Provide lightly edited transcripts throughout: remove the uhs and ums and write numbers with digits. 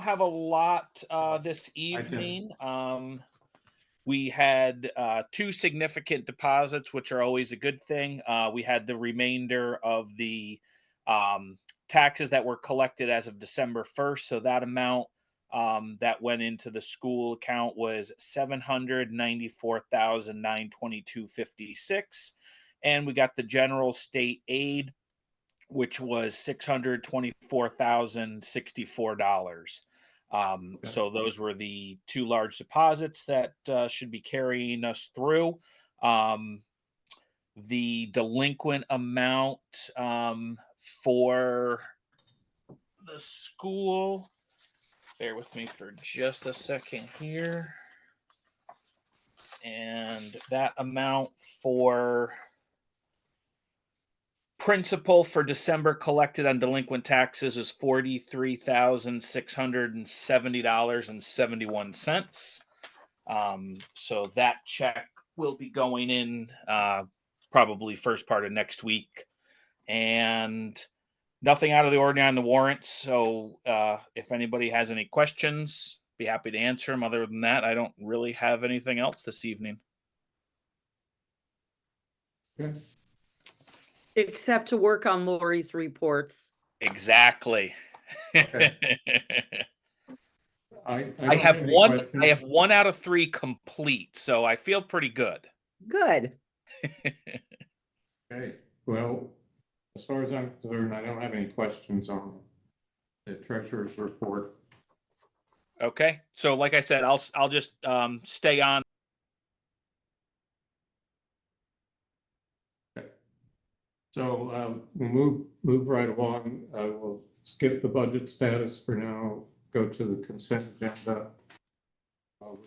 have a lot this I do. evening. We had two significant deposits, which are always a good thing. We had the remainder of the um, taxes that were collected as of December 1st. So that amount that went into the school account was 794,922.56, and we got the general state aid, which was $624,064. Okay. So those were the two large deposits that should be carrying us through. Um, the delinquent amount for the school, bear with me for just a second here. And that amount for principal for December collected on delinquent taxes is $43,670.71. So that check will be going in probably first part of next week, and nothing out of the ordinary on the warrants. So if anybody has any questions, be happy to answer them. Other than that, I don't really have anything else this evening. Good. Except to work on Lori's reports. Exactly. Okay. I I don't have any one. questions. I have 1 out of 3 complete, so I feel pretty good. Good. Okay. Well, as far as I'm concerned, I don't have any questions on the treasurer's report. Okay, so like I said, I'll just stay on. So we'll move right along. We'll skip the budget status for now, go to the consent agenda. The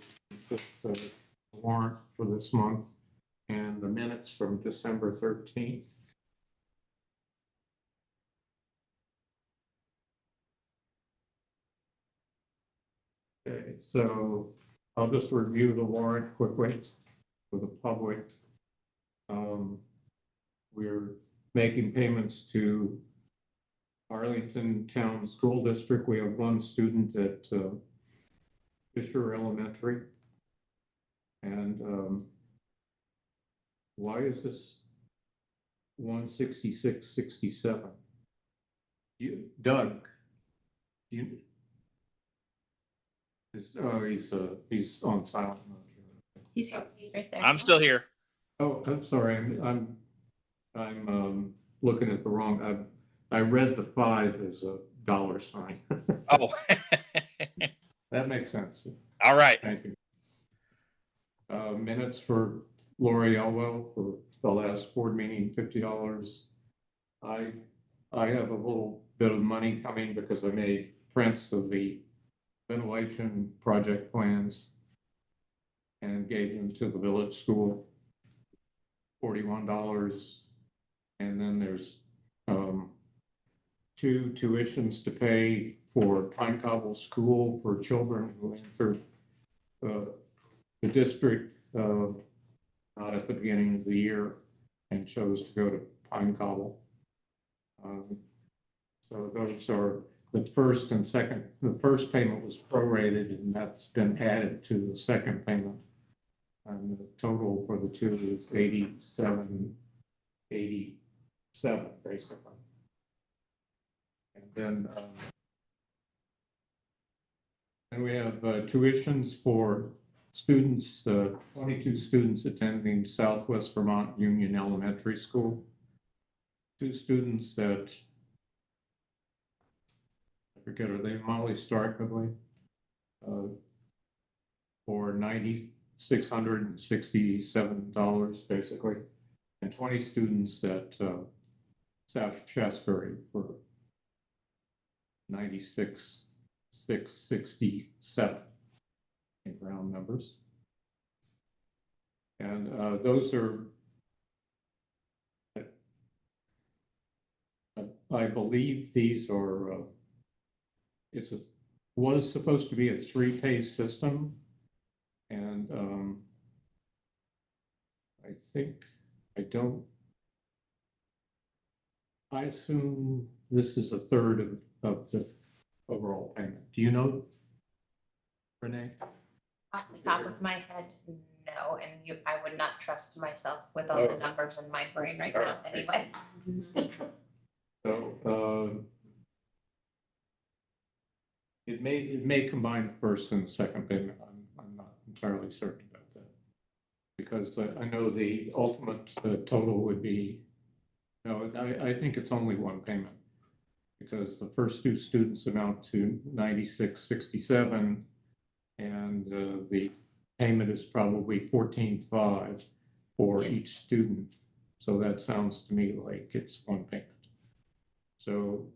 warrant for this month and the minutes from December 13th. Okay, so I'll just review the warrant quickly for the public. We're making payments to Arlington Town School District. We have one student at Fisher Elementary. And why is this 166.67? Doug, he's on silent mode. He's here. He's right there. I'm still here. Oh, I'm sorry. I'm looking at the wrong. I read the 5 as a dollar sign. Oh, That makes sense. all right. Thank you. Minutes for Lori Elwell for the last board meeting, $50. I have a little bit of money coming because I made prints of the ventilation project plans and gave them to the village school, $41. And then there's 2 tuitions to pay for Pine Cobble School for children who enter the district not at the beginning of the year and chose to go to Pine Cobble. So those are the first and second. The first payment was prorated, and that's been added to the second payment. And the total for the 2 is $87.87 basically. And then we have tuitions for students, 22 students attending Southwest Vermont Union Elementary School. 2 students that, I forget, are they Molly Stark, I believe, for $9,667 basically, and 20 students at South Shasbury for $96,667 in round numbers. And those are, I believe these are, was supposed to be a 3-pay system. And I assume this is a third of overall payment. Do you know, Renee? Off the top of my head, no, and I would not trust myself with all Oh. the numbers in my brain right All now right. anyway. So, it may combine the first and the second payment. I'm not entirely certain about that. Because I know the ultimate total would be, no, I think it's only one payment. Because the first two students amount to 96.67, and the payment is probably 14.5 for Yes. each student. So that sounds to me like it's one payment. So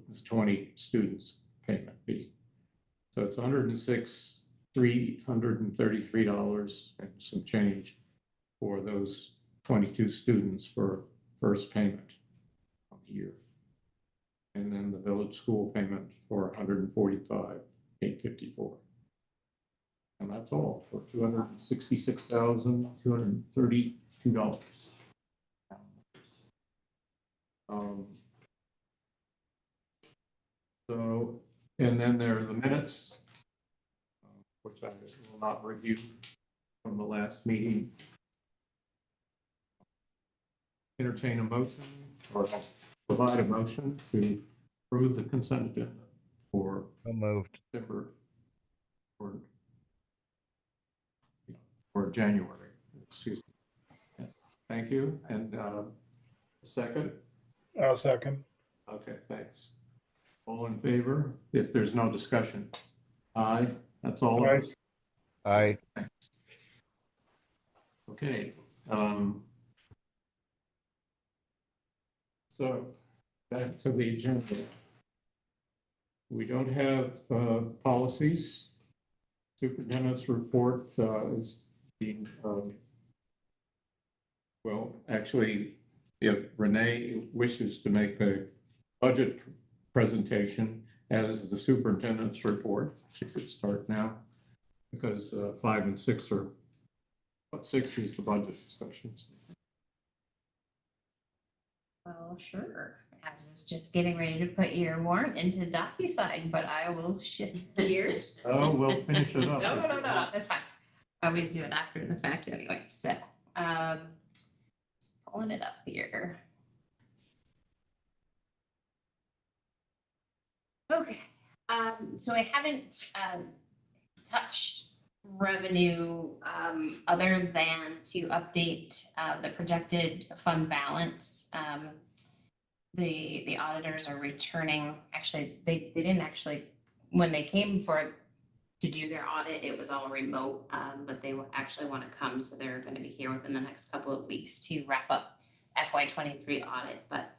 it's 20 students payment fee. So it's $106,333 and some change for those 22 students for first payment of the year. And then the village school payment for $145,854. And that's all for $266,232. So, and then there are the minutes, which I will not review from the last meeting. Entertain a motion or provide a motion to approve the consent agenda for So moved. December or January, excuse me. Thank you. And second? I'll second. Okay, thanks. All in favor? If there's no discussion? Aye, that's all of Aye. us? Aye. Thanks. Okay. So back to the agenda. We don't have policies. Superintendent's report is being, well, actually, if Renee wishes to make a budget presentation as the superintendent's report, she could start now, because 5 and 6 are, what 6 is the budget discussions. Well, sure. I was just getting ready to put your warrant into DocuSign, but I will shift gears. Oh, we'll finish it up. No, that's fine. I always do it after the fact anyway, so, just pulling it up here. Okay, so I haven't, touched revenue, other than to update, the projected fund balance. The auditors are returning, actually, they didn't actually, when they came to do their audit, it was all remote, but they will actually want to come, so they're going to be here within the next couple of weeks to wrap up FY23 audit, but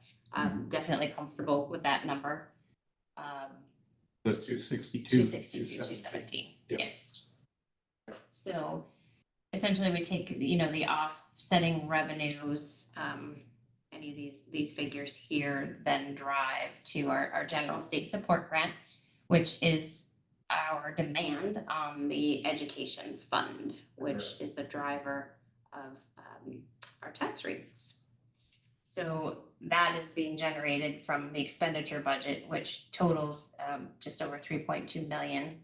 definitely comfortable with that number. The 262. 262, 217, Yep. yes. So essentially we take, the offsetting revenues, any of these figures here, then drive to our general state support grant, which is our demand on the education fund, which is the driver of our tax rates. So that is being generated from the expenditure budget, which totals just over 3.2 million.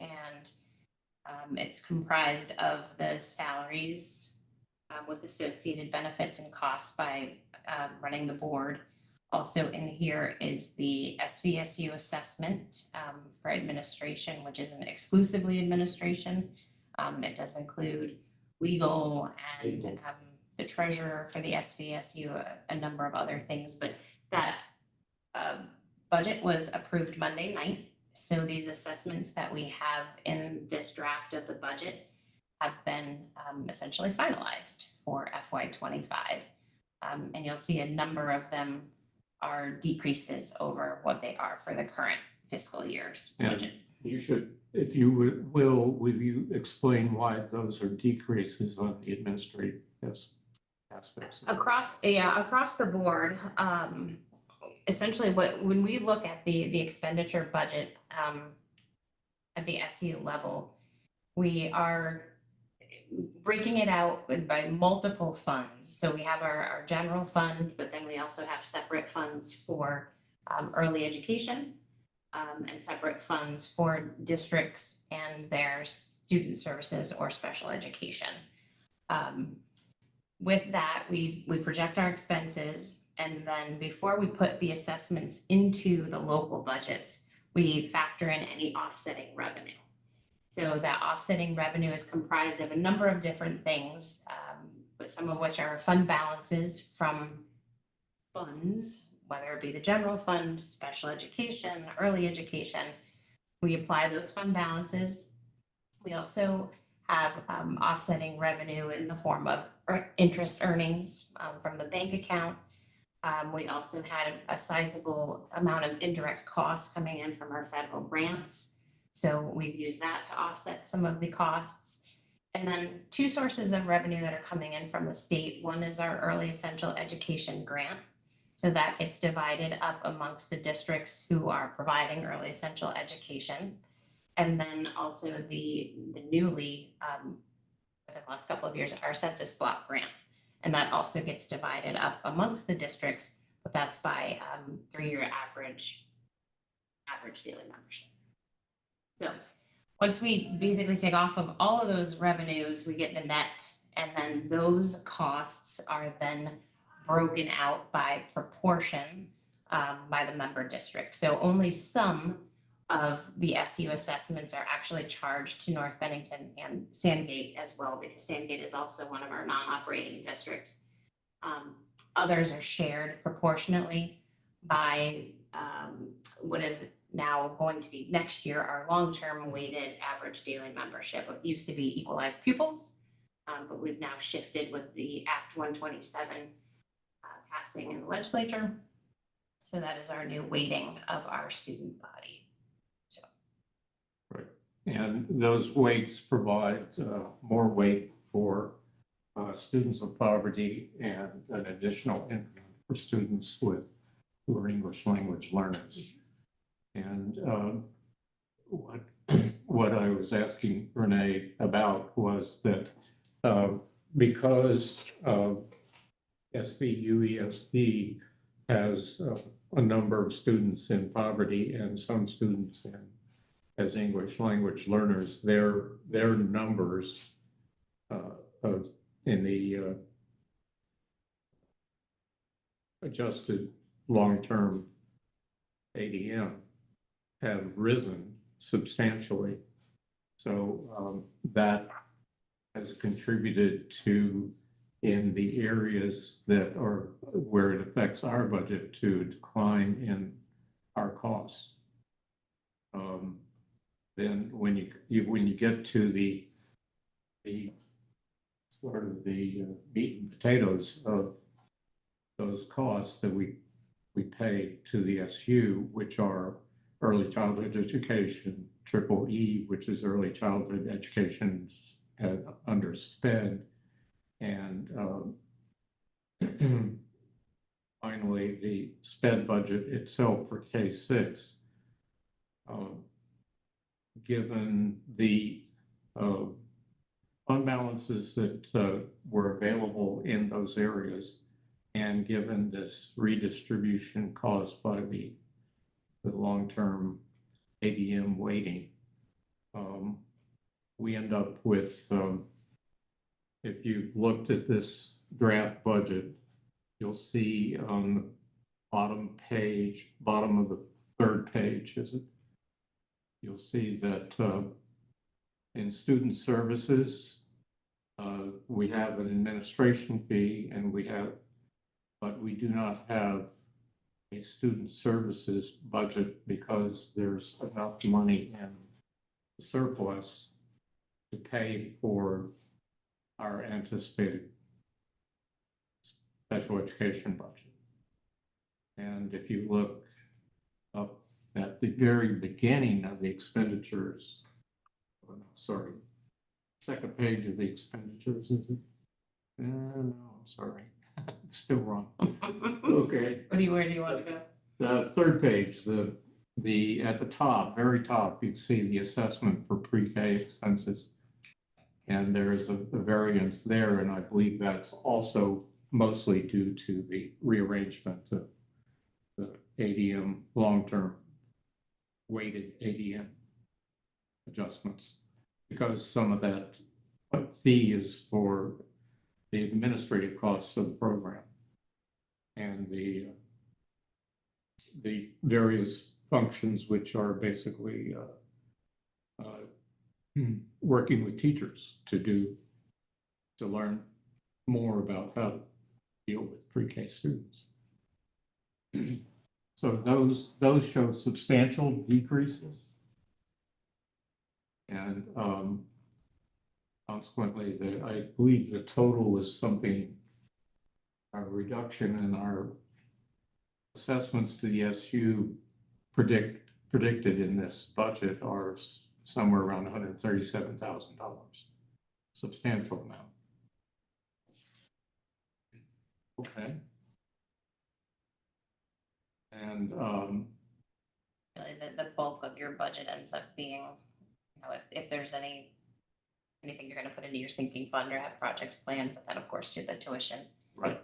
And it's comprised of the salaries with associated benefits and costs by running the board. Also in here is the SVSU assessment for administration, which isn't exclusively administration. It does include legal and the treasurer for the SVSU, a number of other things, but that budget was approved Monday night. So these assessments that we have in this draft of the budget have been essentially finalized for FY25. And you'll see a number of them are decreases over what they are for the current fiscal year's budget. You should, if you will you explain why those are decreases on the administrative aspects? Across the board, essentially when we look at the expenditure budget at the SU level, we are breaking it out by multiple funds. So we have our general fund, but then we also have separate funds for early education, and separate funds for districts and their student services or special education. With that, we project our expenses, and then before we put the assessments into the local budgets, we factor in any offsetting revenue. So that offsetting revenue is comprised of a number of different things, but some of which are fund balances from funds, whether it be the general fund, special education, early education. We apply those fund balances. We also have offsetting revenue in the form of interest earnings from the bank account. We also had a sizable amount of indirect costs coming in from our federal grants. So we've used that to offset some of the costs. And then two sources of revenue that are coming in from the state. One is our early essential education grant. So that gets divided up amongst the districts who are providing early essential education. And then also the newly, within the last couple of years, our census block grant. And that also gets divided up amongst the districts, but that's by 3-year average daily membership. So once we basically take off of all of those revenues, we get the net, and then those costs are then broken out by proportion by the member district. So only some of the SU assessments are actually charged to North Bennington and Sandgate as well, because Sandgate is also one of our non-operating districts. Others are shared proportionately by what is now going to be next year our long-term weighted average daily membership. It used to be equalized pupils, but we've now shifted with the Act 127 passing in the legislature. So that is our new weighting of our student body. And those weights provide more weight for students of poverty and an additional income for students who are English language learners. And what I was asking Renee about was that because SVUESD has a number of students in poverty and some students as English language learners, their numbers in the adjusted long-term ADM have risen substantially. So that has contributed to, in the areas that are where it affects our budget, to a decline in our costs. Then when you get to the sort of the meat and potatoes of those costs that we pay to the SU, which are early childhood education, EEE, which is early childhood education under SPED, and finally the SPED budget itself for K-6. Given the fund balances that were available in those areas, and given this redistribution caused by the long-term ADM weighting, we end up with, if you've looked at this draft budget, you'll see on the bottom of the third page, you'll see that in student services, we have an administration fee, but we do not have a student services budget because there's enough money in the surplus to pay for our anticipated special education budget. And if you look up at the very beginning of the expenditures, oh, no, sorry, second page of the expenditures, is it? No, I'm sorry, still wrong. Okay. Where do you want to go? The third page, at the top, very top, you'd see the assessment for pre-K expenses. And there is a variance there, and I believe that's also mostly due to the rearrangement of the ADM long-term weighted ADM adjustments, because some of that fee is for the administrative costs of the program and the various functions, which are basically working with teachers to learn more about how to deal with pre-K students. So those show substantial decreases. And consequently, I believe the total was something, a reduction in our assessments to the SU predicted in this budget are somewhere around $137,000, substantial amount. Okay. And Really, the bulk of your budget ends up being, you know, if there's anything you're gonna put into your sinking fund or have projects planned, but then of course do the tuition. right,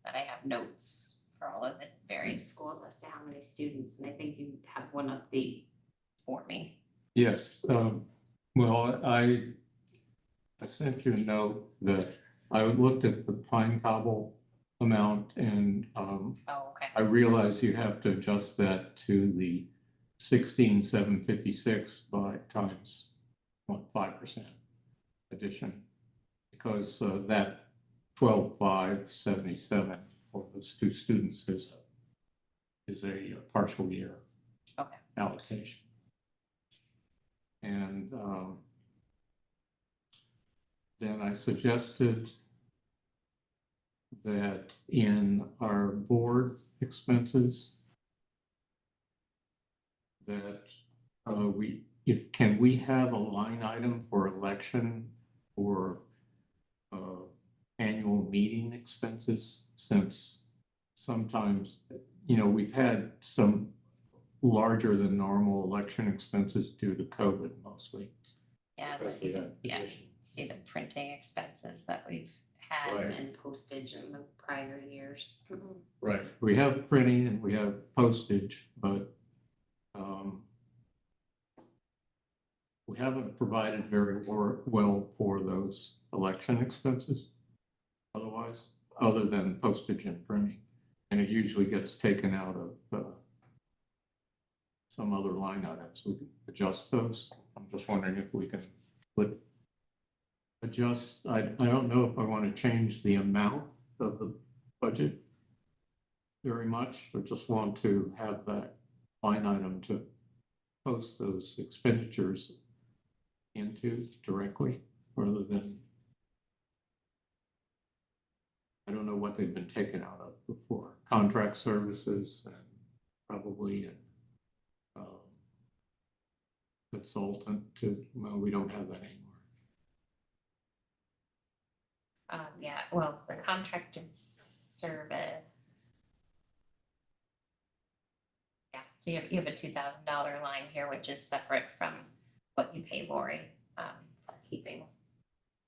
That I have notes for all of the various schools as to how many students, and I think you have one update for me. yes. Well, I sent you a note that I looked at the Pine Cobble amount, and Oh, okay. I realize you have to adjust that to the 16,756 by times 5% addition, because that 12,577 for those two students is a partial year Okay. allocation. And then I suggested that in our board expenses, that can we have a line item for election or annual meeting expenses, since sometimes, you know, we've had some larger than normal election expenses due to COVID mostly. Yeah, Because but we you can, had yeah, addition. see the printing expenses that we've had Right. and postage in the prior years. Right. We have printing and we have postage, but we haven't provided very well for those election expenses otherwise, other than postage and printing. And it usually gets taken out of some other line items. We can adjust those. I'm just wondering if we can adjust. I don't know if I want to change the amount of the budget very much, but just want to have that line item to post those expenditures into directly, rather than, I don't know what they've been taken out of before, contract services and probably consultant well, we don't have that anymore. Yeah, well, the contracted service. Yeah, so you have a $2,000 line here, which is separate from what you pay Lori, for keeping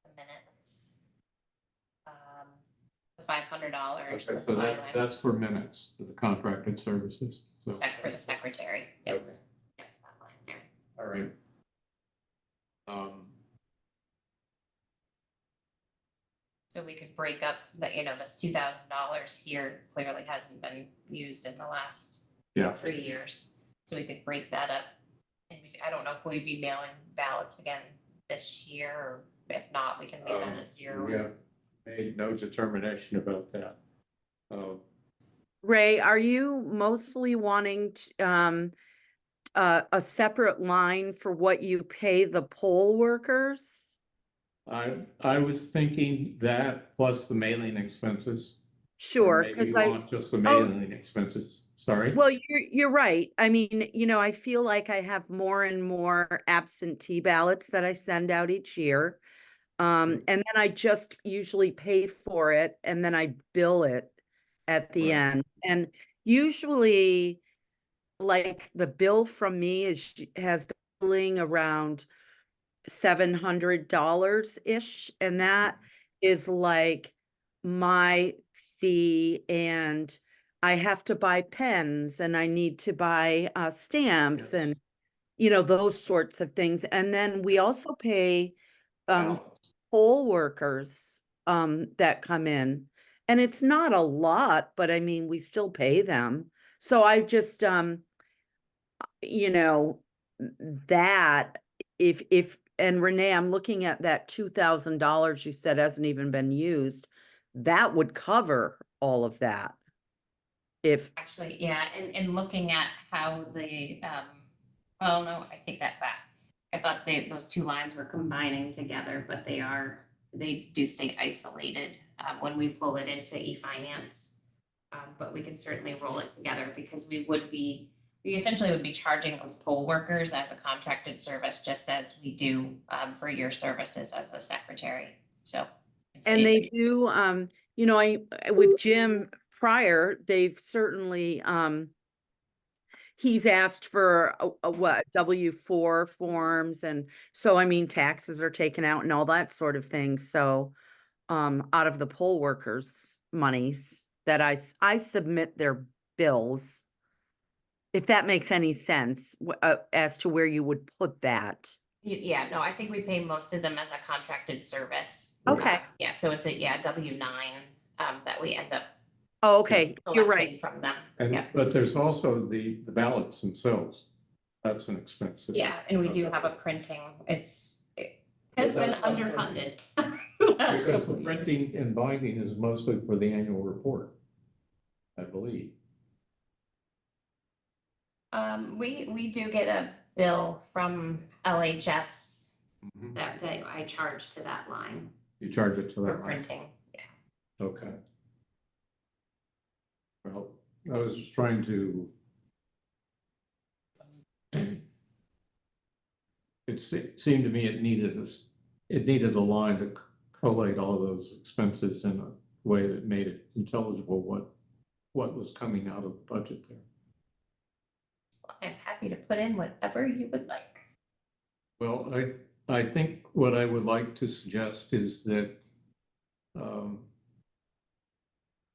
the minutes. The $500. Okay, so that's for minutes, the contracted services. So For the secretary, yes. Okay. Yep, that line there. all right. So we could break up that, you know, this $2,000 here clearly hasn't been used in the last Yeah. 3 years. So we could break that up. And I don't know if we'd be mailing ballots again this year, or if not, we can leave that at zero. We have made no determination about that. Ray, are you mostly wanting a separate line for what you pay the poll workers? I was thinking that plus the mailing expenses. Sure, Maybe because you want just the mailing expenses. Sorry. well, you're right. I mean, you know, I feel like I have more and more absentee ballots that I send out each year. And then I just usually pay for it and then I bill it at the Right. end. And usually, like, the bill from me has been billing around $700-ish, and that is like my fee and I have to buy pens and I need to buy stamps Yes. and, you know, those sorts of things. And then we also pay Balance. poll workers that come in. And it's not a lot, but I mean, we still pay them. So I just you know, that if and Renee, I'm looking at that $2,000 you said hasn't even been used. That would cover all of that. If Actually, yeah, and looking at how the, well, no, I take that back. I thought those two lines were combining together, but they do stay isolated, when we pull it into e-finance. But we can certainly roll it together because we essentially would be charging those poll workers as a contracted service, just as we do, for your services as the secretary, so. it and stays- they do you know, I with Jim prior, they've certainly he's asked for a what W-4 forms, and so I mean taxes are taken out and all that sort of thing. So out of the poll workers' monies that I submit their bills, if that makes any sense, as to where you would put that. Yeah, no, I think we pay most of them as a contracted service. Okay. Yeah, so it's a W-9, that we end up Oh, okay, you're collecting right. from them. And, Yeah. but there's also the ballots themselves. That's an expense. Yeah, and we do have a printing, it has But been that's not underfunded. Because last the couple of years. printing and binding is mostly for the annual report, I believe. We do get a bill from LHS Mhm. that I charge to that line You charge it to for that line. printing, yeah. Okay. Well, I was just trying to. Seemed to me it needed a line to collate all those expenses in a way that made it intelligible what was coming out of the budget there. I'm happy to put in whatever you would like. Well, I think what I would like to suggest is that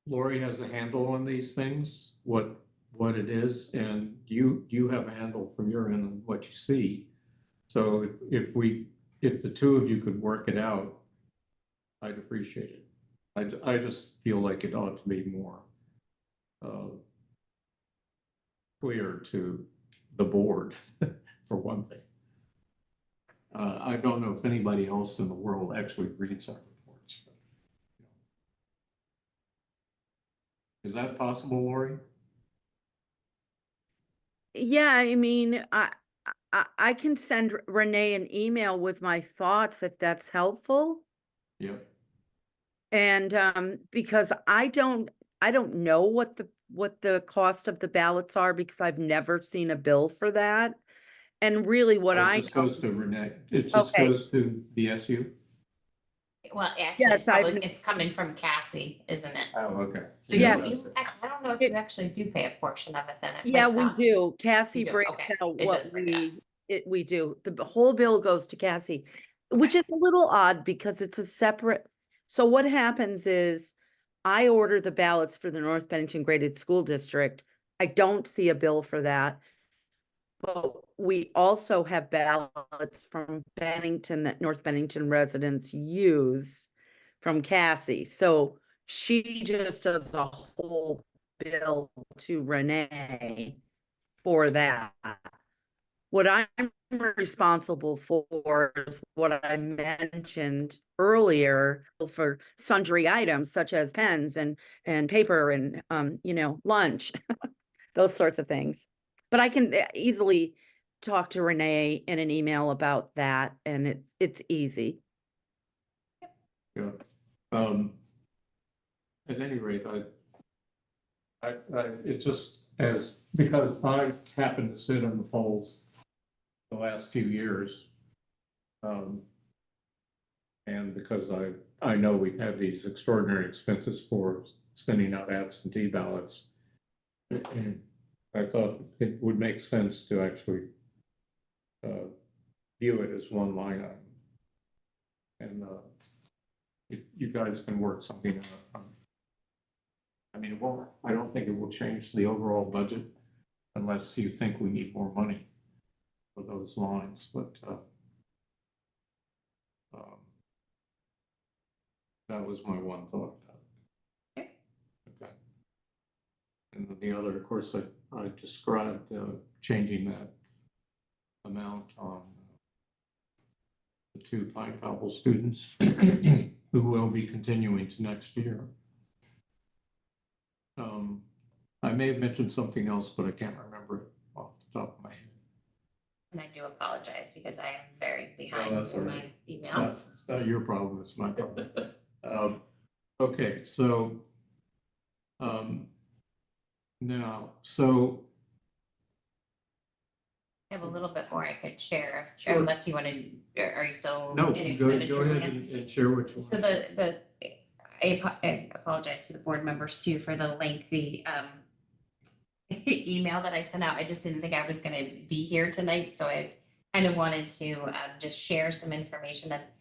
Lori has a handle on these things, what it is, and you have a handle from your end on what you see. So if the two of you could work it out, I'd appreciate it. I just feel like it ought to be more clear to the board, for one thing. I don't know if anybody else in the world actually reads our reports. Is that possible, Lori? Yeah, I mean, I can send Renee an email with my thoughts if that's helpful. Yep. And because I don't know what the cost of the ballots are because I've never seen a bill for that. And really what It I just know, goes to Renee. It just Okay. goes to the SU? Well, actually, Yes, it's coming from Cassie, isn't it? Oh, okay. So Yeah. I don't know if you actually do pay a portion of it then. It yeah, might we not. do. Cassie You do? breaks Okay. out It what does break it we do. The whole bill goes to Cassie, which is a little odd because it's a separate. So what happens is I order the ballots for the North Bennington Graded School District. I don't see a bill for that. But we also have ballots from Bennington that North Bennington residents use from Cassie. So she just does a whole bill to Renee for that. What I'm responsible for is what I mentioned earlier for sundry items such as pens and paper and you know, lunch. Those sorts of things. But I can easily talk to Renee in an email about that, and it's easy. Yeah. At any rate, it just as, because I happened to sit on the polls the last few years. And because I know we've had these extraordinary expenses for sending out absentee ballots. I thought it would make sense to actually view it as one line item. And you guys can work something out I mean, I don't think it will change the overall budget unless you think we need more money for those lines, but, that was my one thought. Okay. Okay. And then the other, of course, I described, changing that amount on the 2 Pine Cobble students who will be continuing to next year. I may have mentioned something else, but I can't remember it off the top of my head. And I do apologize because I am very No, behind that's all in my right. emails. It's not your problem, it's my problem. Okay, so, now, so, I have a little bit more I could share, Sure. unless you want to, are you still no, in go expenditure ahead plan? and share what you want. So I apologize to the board members too for the lengthy email that I sent out. I just didn't think I was gonna be here tonight, so I kind of wanted to just share some information that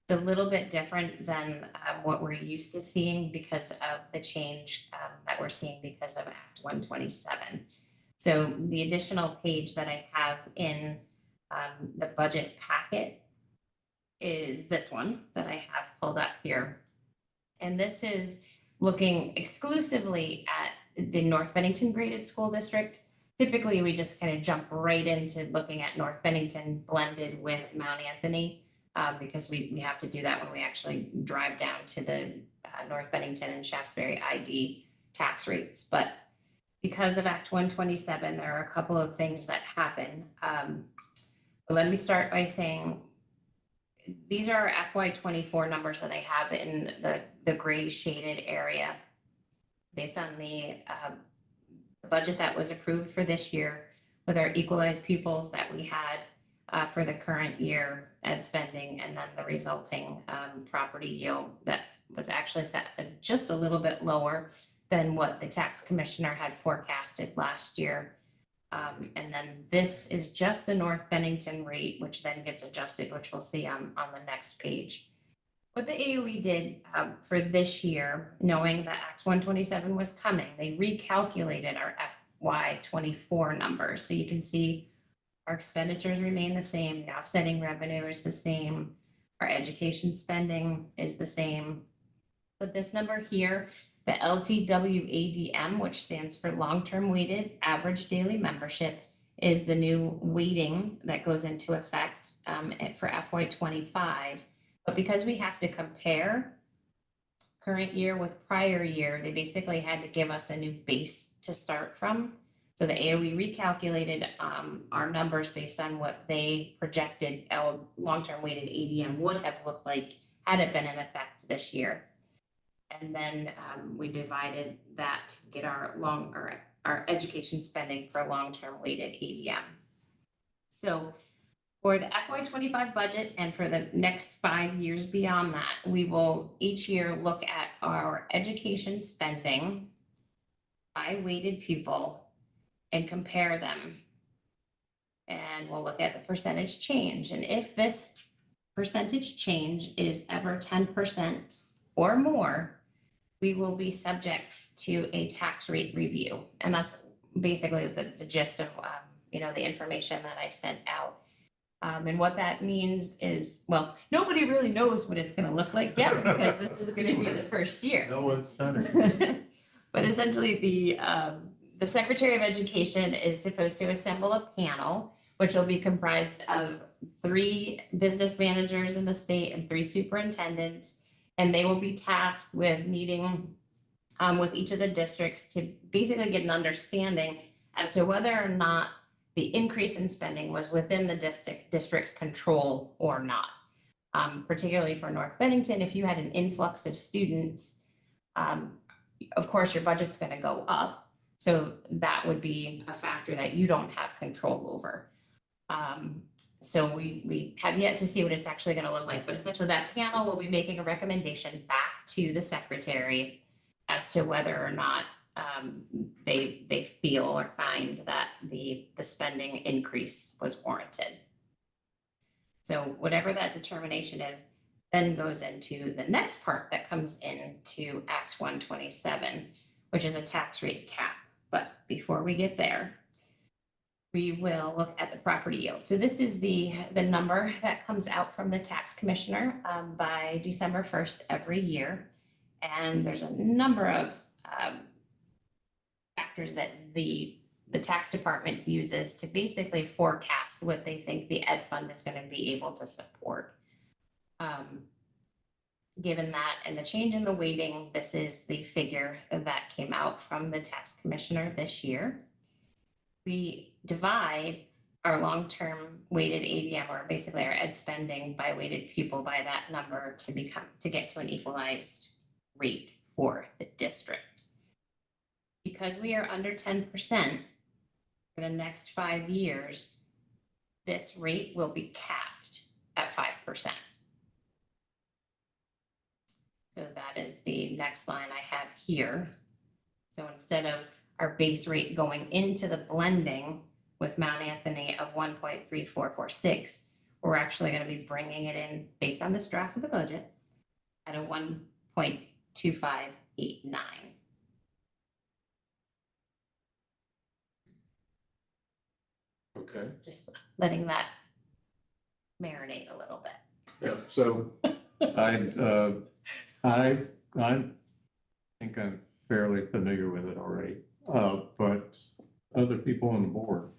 it's a little bit different than what we're used to seeing because of the change that we're seeing because of Act 127. So the additional page that I have in the budget packet is this one that I have pulled up here. And this is looking exclusively at the North Bennington graded school district. Typically, we just kind of jump right into looking at North Bennington blended with Mount Anthony because we have to do that when we actually drive down to the North Bennington and Shaftesbury ID tax rates. But because of Act 127, there are a couple of things that happen. Let me start by saying these are FY24 numbers that I have in the gray shaded area based on the budget that was approved for this year with our equalized pupils that we had for the current year ed spending, and then the resulting property yield that was actually set just a little bit lower than what the tax commissioner had forecasted last year. And then this is just the North Bennington rate, which then gets adjusted, which we'll see on the next page. What the AOE did for this year, knowing that Act 127 was coming, they recalculated our FY24 numbers. So you can see our expenditures remain the same, the offsetting revenue is the same, our education spending is the same. But this number here, the LTWADM, which stands for long-term weighted average daily membership, is the new weighting that goes into effect for FY25. But because we have to compare current year with prior year, they basically had to give us a new base to start from. So the AOE recalculated our numbers based on what they projected our long-term weighted ADM would have looked like had it been in effect this year. And then we divided that to get our education spending for long-term weighted ADM. So for the FY25 budget and for the next 5 years beyond that, we will each year look at our education spending by weighted pupil and compare them. And we'll look at the percentage change. And if this percentage change is ever 10% or more, we will be subject to a tax rate review. And that's basically the gist of, the information that I sent out. And what that means is, well, nobody really knows what it's going to look like yet because this is going to be the first year. No one's done it. But essentially the Secretary of Education is supposed to assemble a panel, which will be comprised of 3 business managers in the state and 3 superintendents. And they will be tasked with meeting with each of the districts to basically get an understanding as to whether or not the increase in spending was within the district's control or not. Particularly for North Bennington, if you had an influx of students, of course, your budget's going to go up. So that would be a factor that you don't have control over. So we have yet to see what it's actually going to look like, but essentially that panel will be making a recommendation back to the secretary as to whether or not they feel or find that the spending increase was warranted. So whatever that determination is, then goes into the next part that comes into Act 127, which is a tax rate cap. But before we get there, we will look at the property yield. So this is the number that comes out from the tax commissioner by December 1st every year. And there's a number of factors that the tax department uses to basically forecast what they think the ed fund is going to be able to support. Given that and the change in the weighting, this is the figure that came out from the tax commissioner this year. We divide our long-term weighted ADM, or basically our ed spending by weighted pupil, by that number to get to an equalized rate for the district. Because we are under 10% for the next 5 years, this rate will be capped at 5%. So that is the next line I have here. So instead of our base rate going into the blending with Mount Anthony of 1.3446, we're actually going to be bringing it in based on this draft of the budget at a 1.2589. Okay. Just letting that marinate a little bit. Yeah, so I think I'm fairly familiar with it already, but other people on the board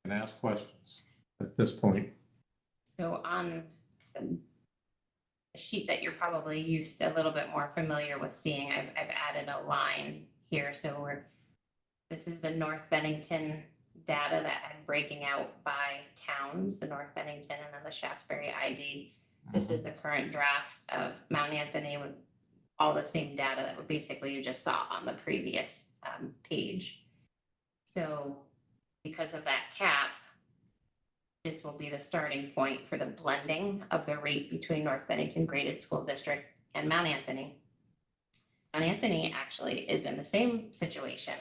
can ask questions at this point. So on the sheet that you're probably used to, a little bit more familiar with seeing, I've added a line here. So this is the North Bennington data that I'm breaking out by towns, the North Bennington and then the Shaftesbury ID. This is the current draft of Mount Anthony with all the same data that basically you just saw on the previous page. So because of that cap, this will be the starting point for the blending of the rate between North Bennington Graded School District and Mount Anthony. Mount Anthony actually is in the same situation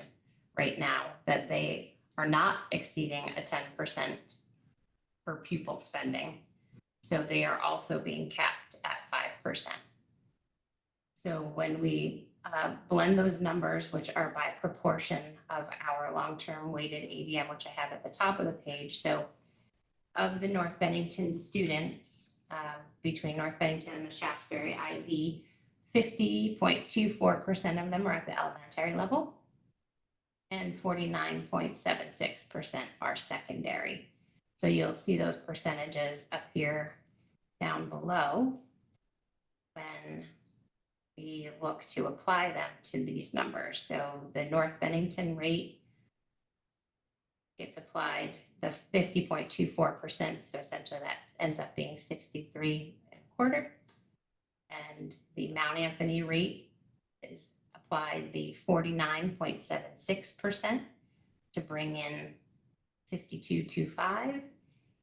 right now, that they are not exceeding a 10% per pupil spending. So they are also being capped at 5%. So when we blend those numbers, which are by proportion of our long-term weighted ADM, which I have at the top of the page. So of the North Bennington students between North Bennington and the Shaftesbury ID, 50.24% of them are at the elementary level and 49.76% are secondary. So you'll see those percentages appear down below when we look to apply them to these numbers. So the North Bennington rate gets applied the 50.24%. So essentially that ends up being 63.25. And the Mount Anthony rate is applied the 49.76% to bring in 52.25.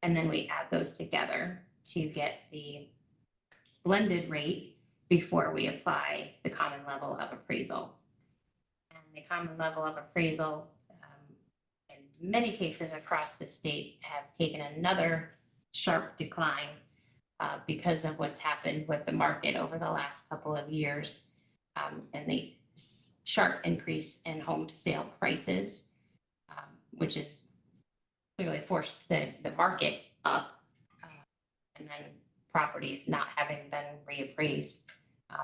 And then we add those together to get the blended rate before we apply the common level of appraisal. And the common level of appraisal, in many cases across the state, have taken another sharp decline because of what's happened with the market over the last couple of years, and the sharp increase in home sale prices, which has clearly forced the market up, and then properties not having been reappraised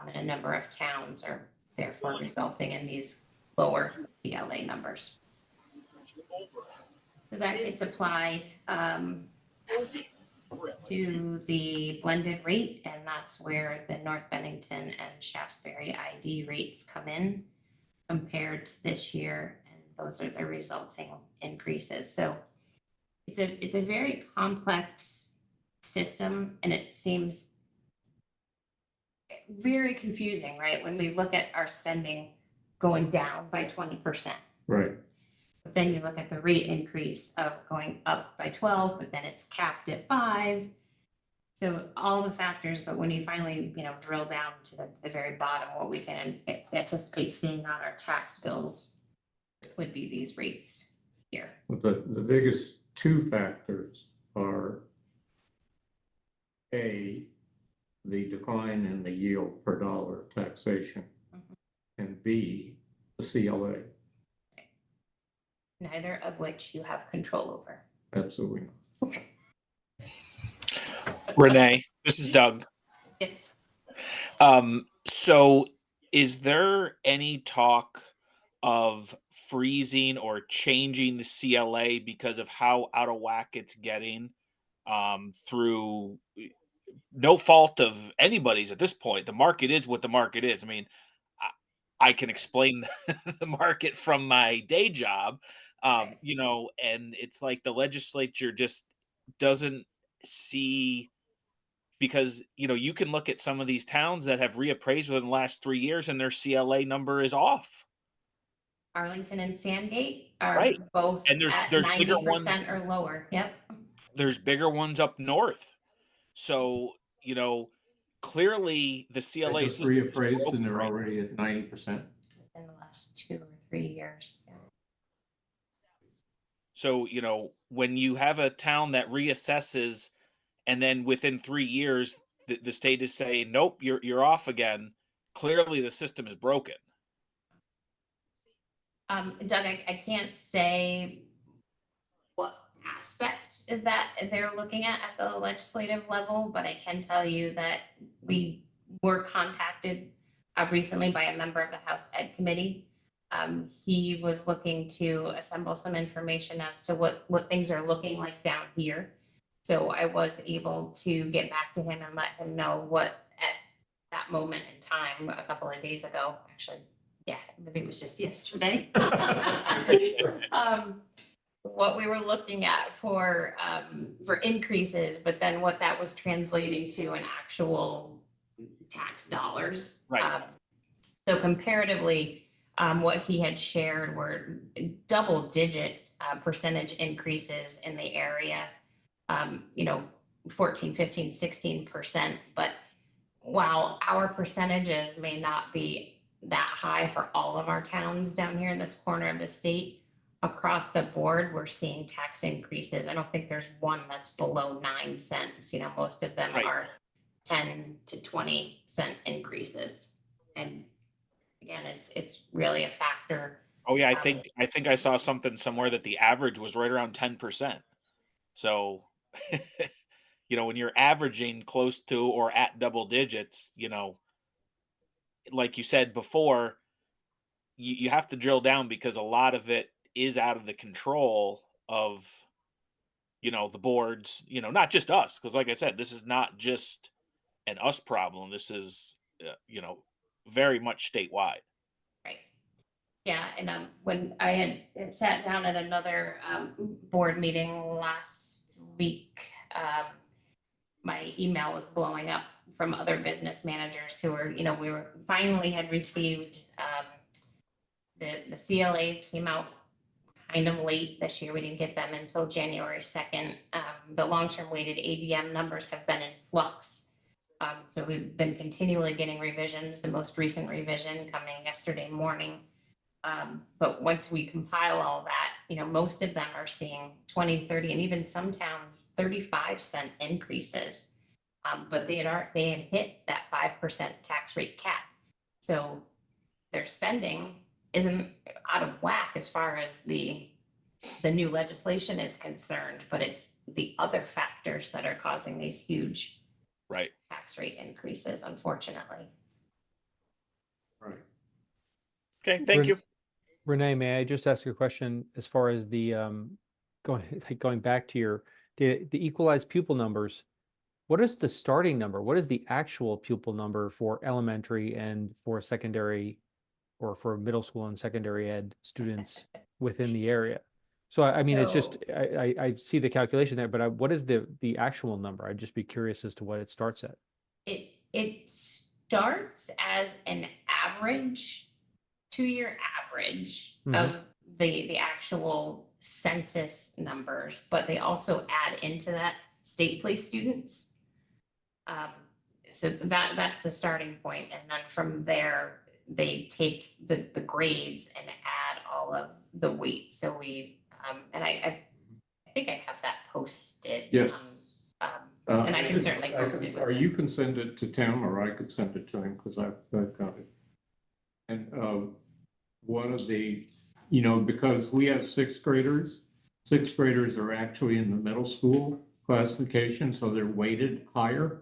in a number of towns are therefore resulting in these lower CLA numbers. So that gets applied to the blended rate, and that's where the North Bennington and Shaftesbury ID rates come in compared to this year, and those are the resulting increases. So it's a very complex system, and it seems very confusing, right? When we look at our spending going down by 20%. Right. But then you look at the rate increase of going up by 12, but then it's capped at 5. So all the factors, but when you finally, drill down to the very bottom, what we can anticipate seeing on our tax bills would be these rates here. The biggest two factors are A, the decline in the yield per dollar taxation, and B, the CLA. Neither of which you have control over. Absolutely not. Renee, this is Doug. Yes. So is there any talk of freezing or changing the CLA because of how out of whack it's getting, through no fault of anybody's at this point? The market is what the market is. I mean, I can explain the market from my day job, Right. and it's like the legislature just doesn't see, because you can look at some of these towns that have reappraised within the last 3 years and their CLA number is off, Arlington and Sandgate are right? both And there's at there's bigger ones, 90% or lower. Yep. there's bigger ones up north. So clearly the They CLA just system is reappraised broken and they're right already at 90%. In the last 2 or 3 years. Yeah. So, when you have a town that reassesses and then within 3 years, the state is saying, nope, you're off again. Clearly the system is broken. Doug, I can't say what aspect of that they're looking at the legislative level, but I can tell you that we were contacted recently by a member of the House Ed Committee. He was looking to assemble some information as to what things are looking like down here. So I was able to get back to him and let him know what at that moment in time, a couple of days ago, actually, yeah, maybe it was just yesterday. What we were looking at for increases, but then what that was translating to in actual tax dollars. Right. So comparatively, what he had shared were double-digit percentage increases in the area. 14, 15, 16%. But while our percentages may not be that high for all of our towns down here in this corner of the state, across the board, we're seeing tax increases. I don't think there's one that's below 9 cents. Most of them Right. are 10 to 20 cent increases. And again, it's really a factor. Oh yeah, I think I saw something somewhere that the average was right around 10%. So, when you're averaging close to or at double digits, like you said before, you have to drill down because a lot of it is out of the control of, the boards, not just us. Because like I said, this is not just an us problem. This is, very much statewide. Right. Yeah, and when I had sat down at another board meeting last week, my email was blowing up from other business managers who were, we were finally had received the CLAs came out kind of late this year. We didn't get them until January 2nd. The long-term weighted ADM numbers have been in flux. So we've been continually getting revisions, the most recent revision coming yesterday morning. But once we compile all that, most of them are seeing 20, 30, and even some towns 35-cent increases. But they had hit that 5% tax rate cap. So their spending isn't out of whack as far as the new legislation is concerned, but it's the other factors that are causing these huge Right. tax rate increases, unfortunately. Right. Okay. Thank you. Renee, may I just ask a question as far as the going back to the equalized pupil numbers? What is the starting number? What is the actual pupil number for elementary and for secondary, or for middle school and secondary ed students within the area? So I mean, it's just I see the calculation there, but what is the actual number? I'd just be curious as to what it starts at. It starts as an average, 2-year average of the actual census numbers, but they also add into that state place students. So that's the starting point, and then from there they take the grades and add all of the weights. So we and I think I have that posted. Yes. And I can certainly post it. Or you can send it to Tim, or I could send it to him, because I've got it. And one of the, because we have sixth graders are actually in the middle school classification, so they're weighted higher,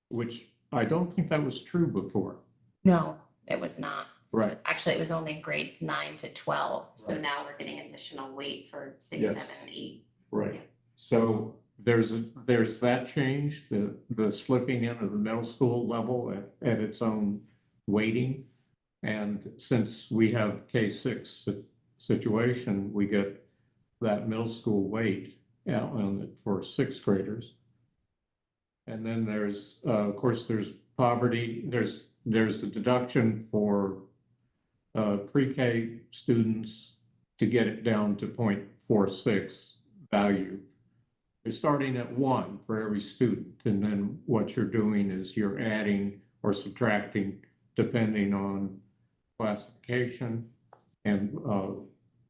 which I don't think that was true before. No, it was not. Right. Actually, it was only grades 9 to 12. So Right. now we're getting additional weight for 6, Yes. 7, and 8. Right. So there's that change, the slipping into the middle school level at its own weighting. And since we have K6 situation, we get that middle school weight for sixth graders. And then there's, of course, there's poverty. There's the deduction for pre-K students to get it down to 0.46 value. You're starting at 1 for every student, and then what you're doing is you're adding or subtracting depending on classification and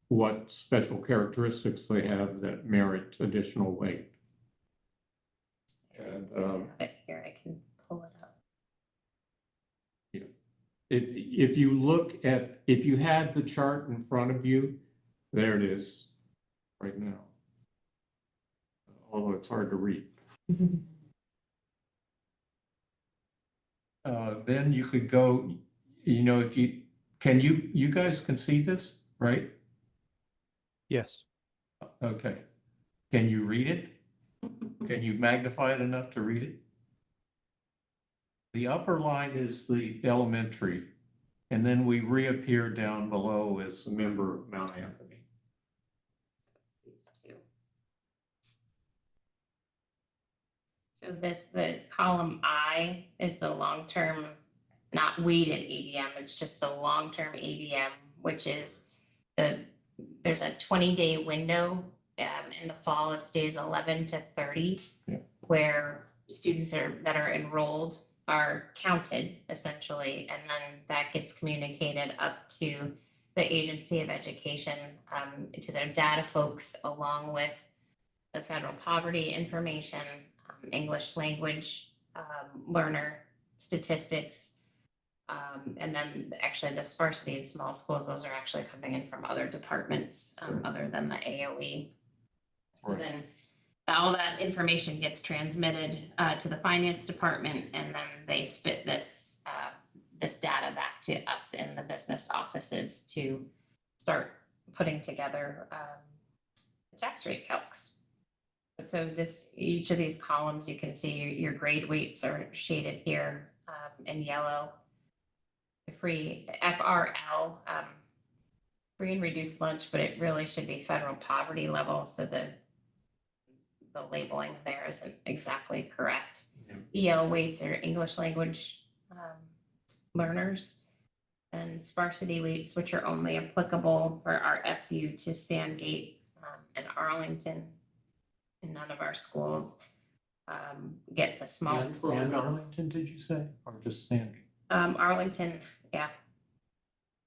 what special characteristics they have that merit additional weight. And But here, I can pull it up. if you had the chart in front of you, there it is right now. Although it's hard to read. Then you could go, if you guys can see this, right? Yes. Okay. Can you read it? Can you magnify it enough to read it? The upper line is the elementary, and then we reappear down below as a member of Mount Anthony. These two. So the column I is the long-term, not weighted ADM, it's just the long-term ADM, which is there's a 20-day window. In the fall, it's days 11 to 30, yeah, where students that are enrolled are counted essentially, and then that gets communicated up to the Agency of Education, to their data folks, along with the federal poverty information, English language learner statistics, and then actually the sparsity in small schools, those are actually coming in from other departments other than the AOE. So Right. then all that information gets transmitted to the finance department, and then they spit this data back to us in the business offices to start putting together the tax rate calcs. So each of these columns, you can see your grade weights are shaded here in yellow. The free FRL, free and reduced lunch, but it really should be federal poverty level. So the labeling there isn't exactly correct. Yeah. EL weights are English language learners, and sparsity weights, which are only applicable for our SU to Sandgate and Arlington. And none of our schools get the small school And weights. Arlington, did you say, or just Sandy? Arlington, yeah.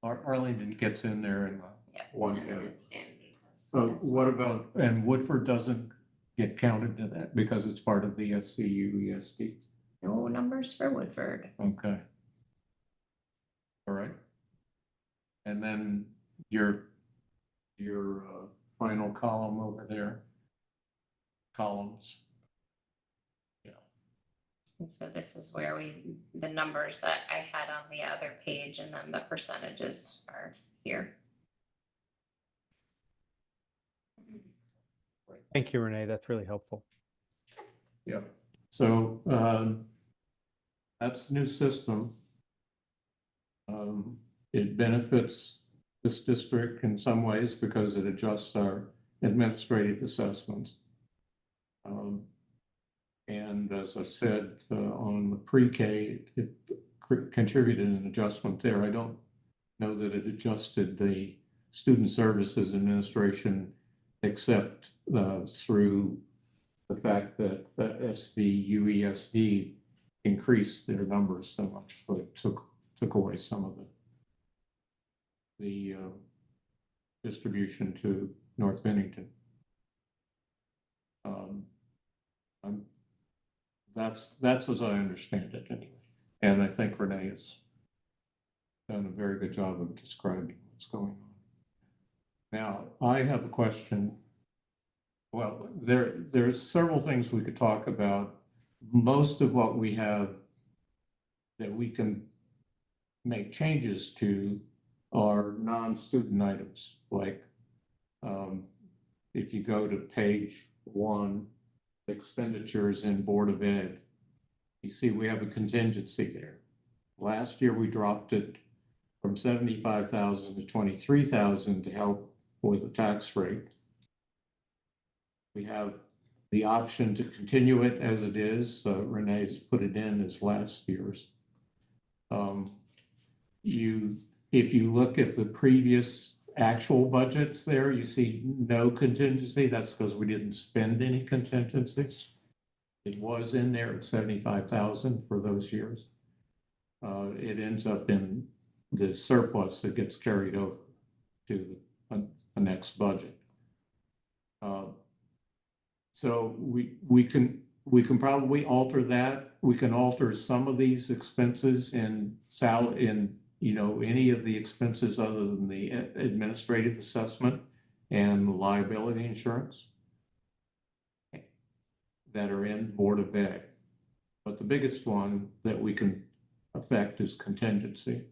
Arlington gets in there in Yeah. one and area. Sandgate does So as well. what about, and Woodford doesn't get counted to that because it's part of the SCU ESD? No numbers for Woodford. Okay. All right. And then your final column over there. Columns. Yeah. And so this is where the numbers that I had on the other page, and then the percentages are here. Thank you, Renee. That's really helpful. Yeah. So that's the new system. It benefits this district in some ways because it adjusts our administrative assessments. And as I said, on the pre-K, it contributed an adjustment there. I don't know that it adjusted the Student Services Administration except through the fact that the SVUESD increased their numbers so much, so it took away some of the distribution to North Bennington. That's as I understand it anyway. And I think Renee is done a very good job of describing what's going on. Now, I have a question. Well, there's several things we could talk about. Most of what we have that we can make changes to are non-student items, like if you go to page 1, expenditures in Board of Ed, you see we have a contingency there. Last year, we dropped it from 75,000 to 23,000 to help with the tax rate. We have the option to continue it as it is. Renee's put it in as last year's. If you look at the previous actual budgets there, you see no contingency. That's because we didn't spend any contingency. It was in there at 75,000 for those years. It ends up in the surplus that gets carried over to the next budget. So we can probably alter that. We can alter some of these expenses in any of the expenses other than the administrative assessment and the liability insurance that are in Board of Ed. But the biggest one that we can affect is contingency.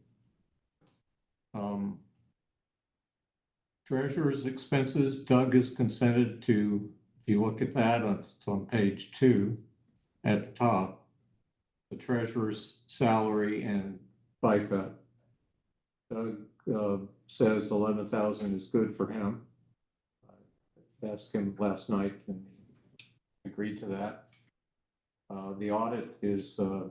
Treasurer's expenses, Doug has consented to, if you look at that, it's on page 2 at the top, the treasurer's salary and FICA. Doug says 11,000 is good for him. I asked him last night and he agreed to that. The audit is a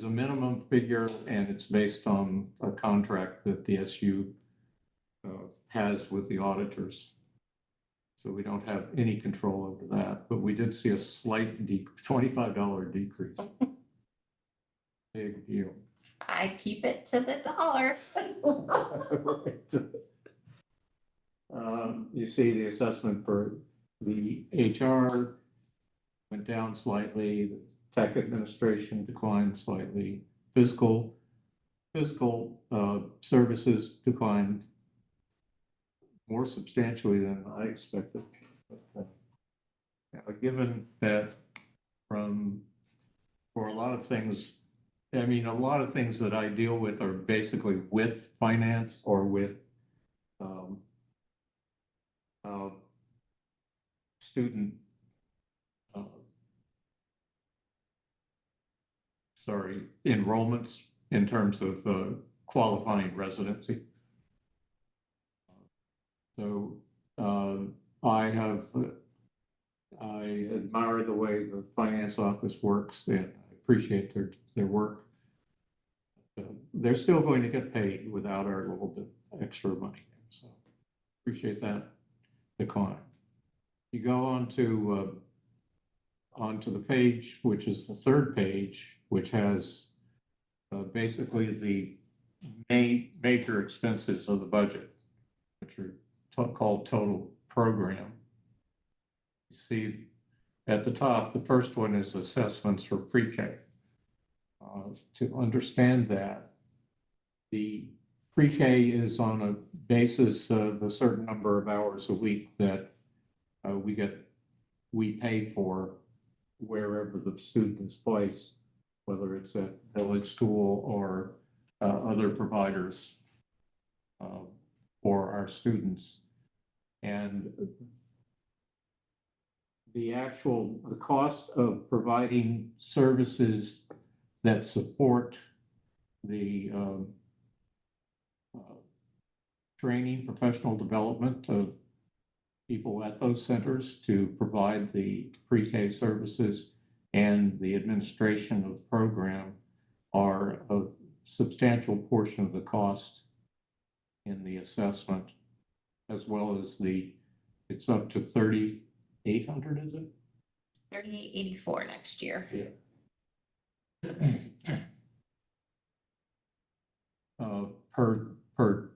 minimum figure, and it's based on a contract that the SU has with the auditors. So we don't have any control over that, but we did see a slight $25 decrease. Big deal. I keep it to the dollar. You see the assessment for the HR went down slightly, the tech administration declined slightly, physical services declined more substantially than I expected. Given that for a lot of things, I mean, a lot of things that I deal with are basically with finance or with student enrollments in terms of qualifying residency. So I admire the way the finance office works, and I appreciate their work. They're still going to get paid without our little bit extra money. So appreciate that decline. You go onto the page, which is the third page, which has basically the major expenses of the budget, which are called total program. You see at the top, the first one is assessments for pre-K. To understand that, the pre-K is on a basis of a certain number of hours a week that we pay for wherever the student is placed, whether it's at village school or other providers for our students. And the cost of providing services that support the training, professional development of people at those centers to provide the pre-K services and the administration of the program are a substantial portion of the cost in the assessment, as well as it's up to 3,800, is it? 3884 next year. Yeah. Per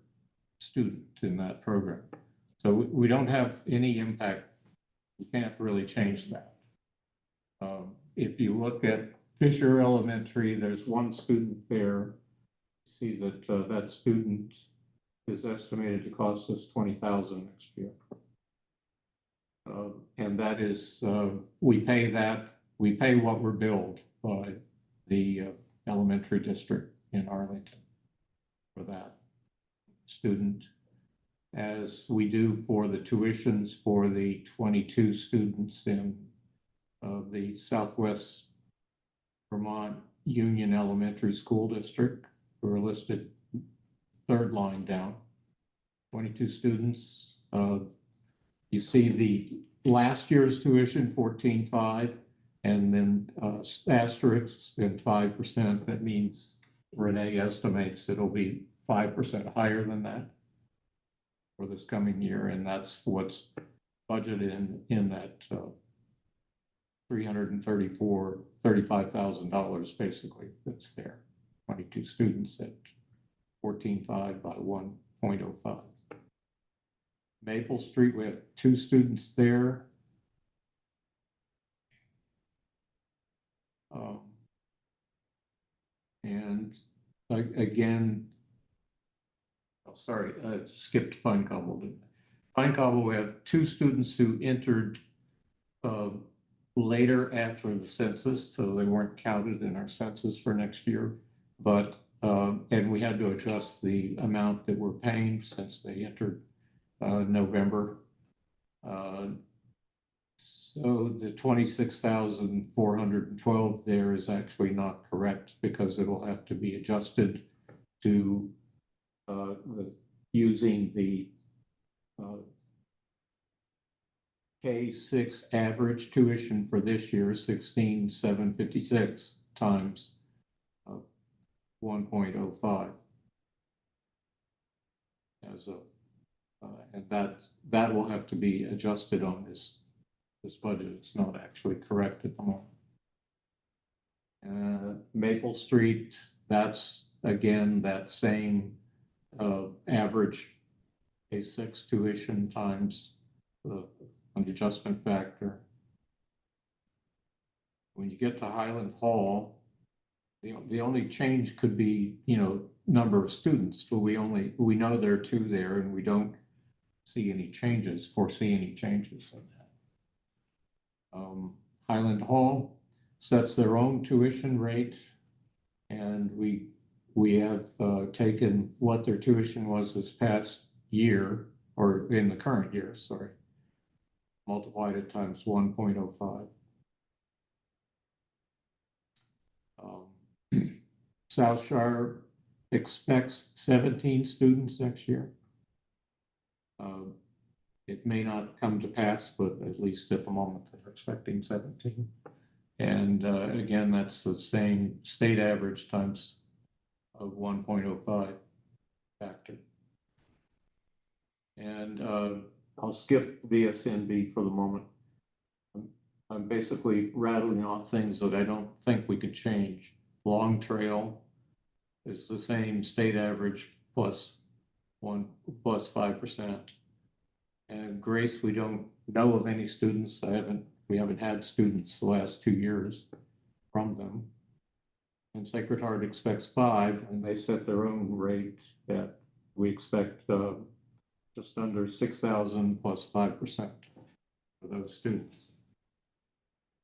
student in that program. So we don't have any impact. We can't really change that. If you look at Fisher Elementary, there's one student there see that that student is estimated to cost us $20,000 next year. And that is, we pay what we're billed by the elementary district in Arlington for that student, as we do for the tuitions for the 22 students in the Southwest Vermont Union Elementary School District, who are listed third line down. 22 students. You see the last year's tuition, 14.5, and then asterisks and 5%. That means Renee estimates it'll be 5% higher than that for this coming year, and that's what's budgeted in that $35,000 basically that's there. 22 students at 14.5 by 1.05. Maple Street, we have 2 students there. And again, oh, sorry, I skipped Pine Cobble. Pine Cobble, we have 2 students who entered later after the census, so they weren't counted in our census for next year. But, and we had to adjust the amount that we're paying since they entered November. So the 26,412 there is actually not correct because it'll have to be adjusted to using the K6 average tuition for this year, 16,756 times 1.05 as a and that will have to be adjusted on this budget. It's not actually correct at the moment. Maple Street, that's again that same average K6 tuition times an adjustment factor. When you get to Highland Hall, the only change could be, you know, number of students, but we know there are 2 there, and we don't foresee any changes in that. Highland Hall sets their own tuition rate, and we have taken what their tuition was this past year, or in the current year, sorry, multiplied it times 1.05. South Shire expects 17 students next year. It may not come to pass, but at least at the moment they're expecting 17. And again, that's the same state average times of 1.05 factor. And I'll skip VSNB for the moment. I'm basically rattling off things that I don't think we could change. Long Trail is the same state average plus 5%. And Grace, we don't know of any students. We haven't had students the last 2 years from them. And Sacred Heart expects 5, and they set their own rate that we expect just under 6,000 plus 5% for those students.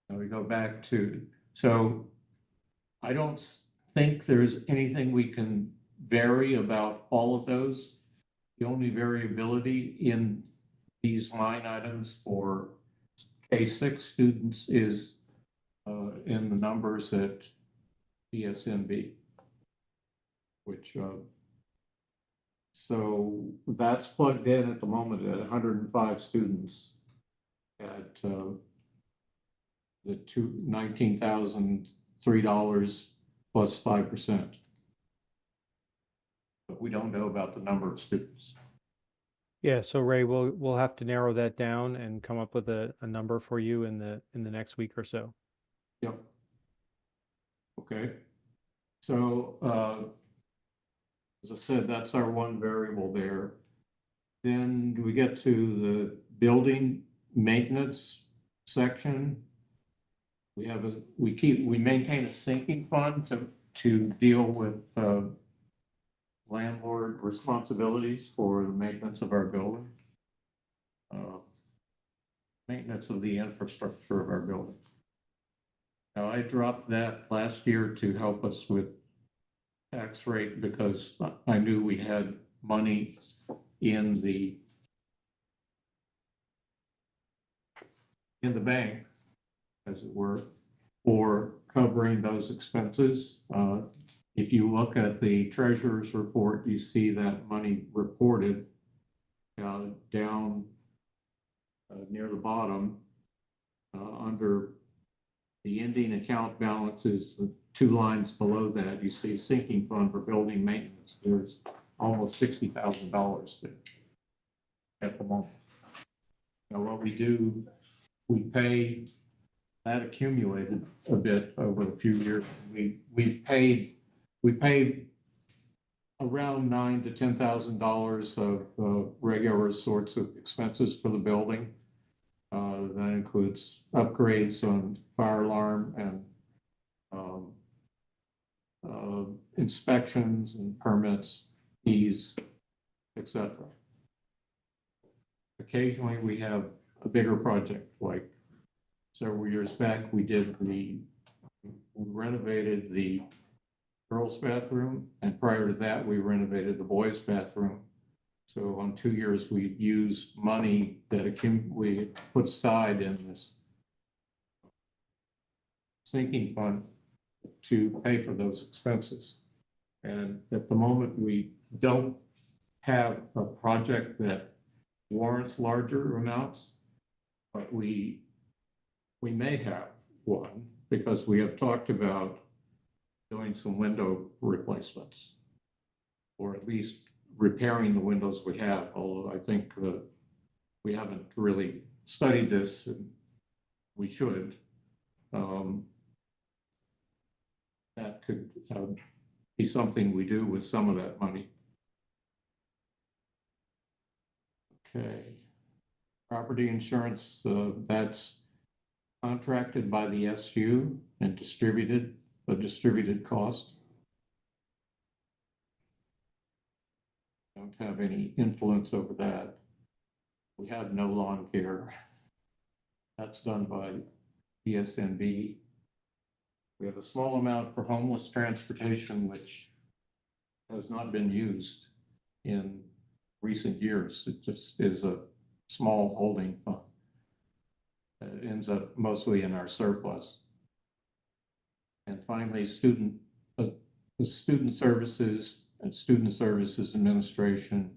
Now we go back to, so I don't think there's anything we can vary about all of those. The only variability in these line items for K6 students is in the numbers at ESNB, which so that's plugged in at the moment at 105 students at the $19,003 plus 5%. But we don't know about the number of students. Yeah, so Ray, we'll have to narrow that down and come up with a number for you in the next week or so. Yep. Okay. So as I said, that's our one variable there. Then we get to the building maintenance section. We maintain a sinking fund to deal with landlord responsibilities for the maintenance of our building. Maintenance of the infrastructure of our building. Now, I dropped that last year to help us with tax rate because I knew we had money in the bank, as it were, for covering those expenses. If you look at the treasurer's report, you see that money reported down near the bottom under the ending account balances, the 2 lines below that, you see sinking fund for building maintenance. There's almost $60,000 there at the moment. Now, what we do, we pay, that accumulated a bit over a few years. We paid around $9,000 to $10,000 of regular sorts of expenses for the building. That includes upgrades on fire alarm and inspections and permits, fees, etc. Occasionally, we have a bigger project, like several years back, we renovated the girls' bathroom, and prior to that, we renovated the boys' bathroom. So on 2 years, we used money that we put aside in this sinking fund to pay for those expenses. And at the moment, we don't have a project that warrants larger amounts, but we may have one because we have talked about doing some window replacements, or at least repairing the windows we have, although I think we haven't really studied this, and we should. That could be something we do with some of that money. Okay. Property insurance, that's contracted by the SU and distributed, a distributed cost. Don't have any influence over that. We have no lawn care. That's done by PSNB. We have a small amount for homeless transportation, which has not been used in recent years. It just is a small holding fund. It ends up mostly in our surplus. And finally, the student services and student services administration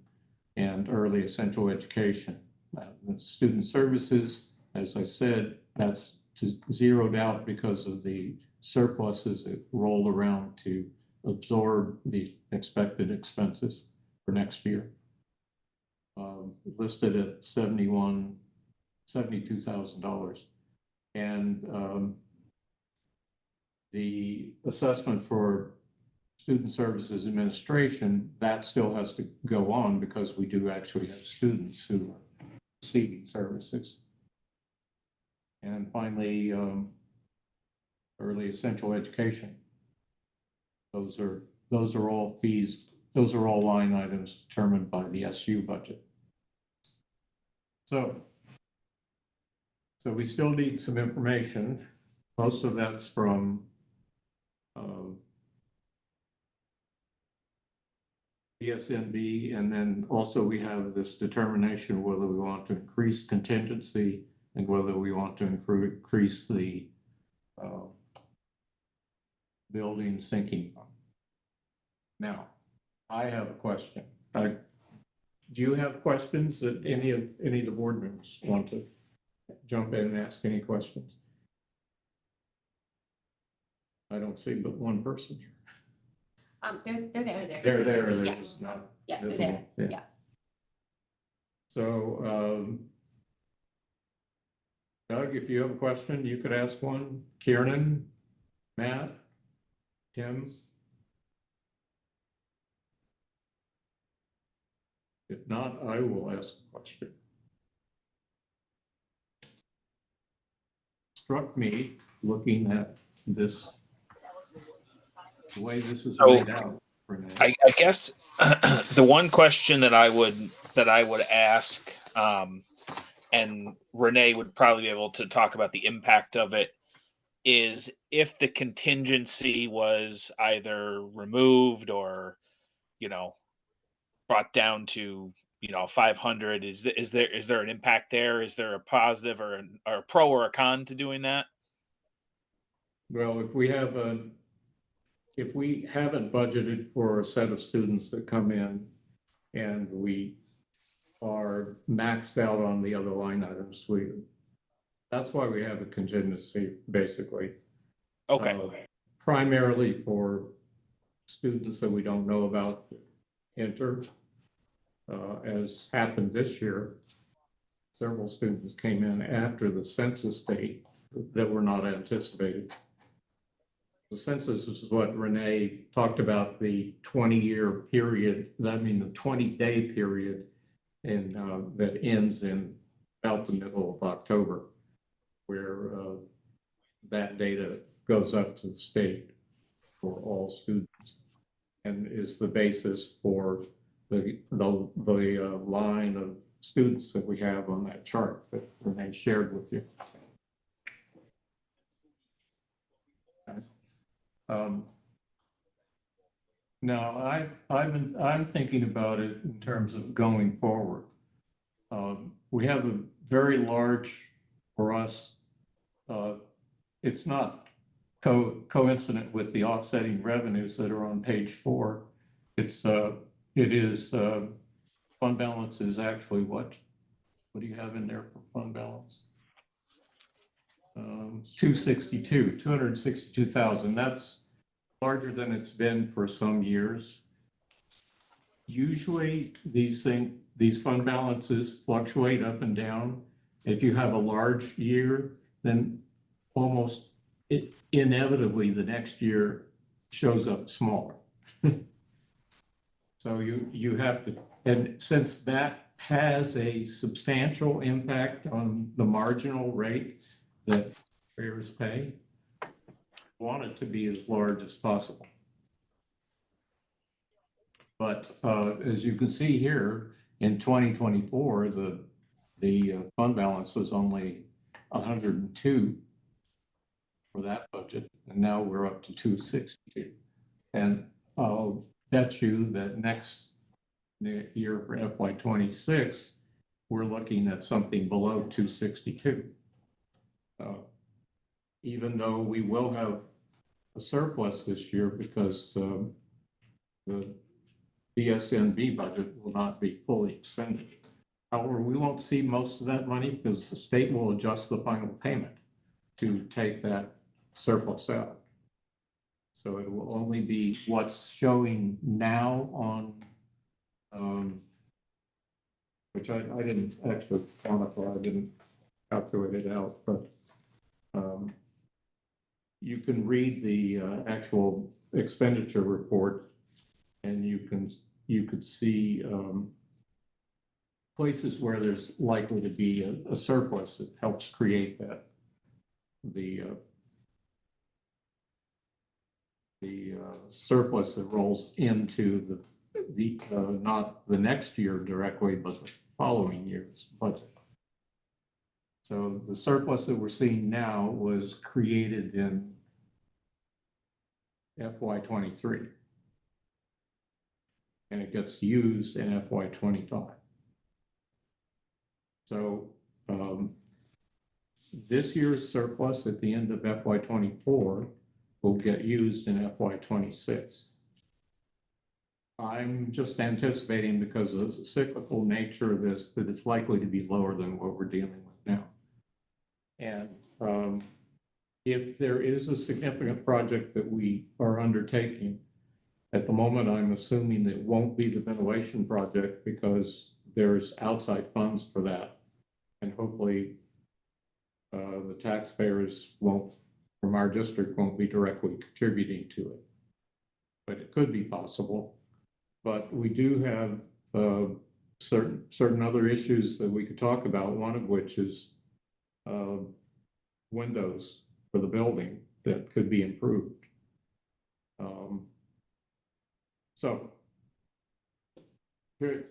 and early essential education. The student services, as I said, that's zeroed out because of the surpluses that roll around to absorb the expected expenses for next year. Listed at $72,000. And the assessment for student services administration, that still has to go on because we do actually have students who are receiving services. And finally, early essential education. Those are all fees. Those are all line items determined by the SU budget. So we still need some information. Most of that's from PSNB, and then also we have this determination whether we want to increase contingency and whether we want to increase the building sinking fund. Now, I have a question. Do you have questions that any of the board members want to jump in and ask any questions? I don't see but one person here. They're there. They're there. They're Yeah. just not Yeah, they're visible. there. Yeah. So, Doug, if you have a question, you could ask one. Kieran, Matt, Tim. If not, I will ask a question. Struck me looking at this, the way this is laid out Renee. I guess the one question that I would ask, and Renee would probably be able to talk about the impact of it, is if the contingency was either removed or, you know, brought down to, 500, is there an impact there? Is there a positive or a pro or a con to doing that? Well, if we haven't budgeted for a set of students that come in and we are maxed out on the other line items, that's why we have a contingency, basically. Okay. Primarily for students that we don't know about enter. As happened this year, several students came in after the census date that were not anticipated. The census is what Renee talked about, the 20-year period, the 20-day period, and that ends in about the middle of October, where that data goes up to the state for all students and is the basis for the line of students that we have on that chart that Renee shared with you. Now I'm thinking about it in terms of going forward. We have a very large, for us, it's not coincident with the offsetting revenues that are on page 4. It is fund balance is actually what do you have in there for fund balance? 262,000. That's larger than it's been for some years. Usually these fund balances fluctuate up and down. If you have a large year, then almost inevitably the next year shows up smaller. So you have to, and since that has a substantial impact on the marginal rate that payers pay, want it to be as large as possible. But as you can see here, in 2024, the fund balance was only 102 for that budget, and now we're up to 262. And I'll bet you that next year for FY26, we're looking at something below 262. Even though we will have a surplus this year because the BSNB budget will not be fully expended. However, we won't see most of that money because the state will adjust the final payment to take that surplus out. So it will only be what's showing now on, which I didn't actually quantify, I didn't calculate it out, but you can read the actual expenditure report and you could see places where there's likely to be a surplus that helps create that, the surplus that rolls into the not the next year directly, but the following year's budget. So the surplus that we're seeing now was created in FY23. And it gets used in FY25. So this year's surplus at the end of FY24 will get used in FY26. I'm just anticipating, because of the cyclical nature of this, that it's likely to be lower than what we're dealing with now. And if there is a significant project that we are undertaking, at the moment, I'm assuming it won't be the ventilation project because there's outside funds for that. And hopefully the taxpayers from our district won't be directly contributing to it. But it could be possible. But we do have certain other issues that we could talk about, one of which is windows for the building that could be improved. So here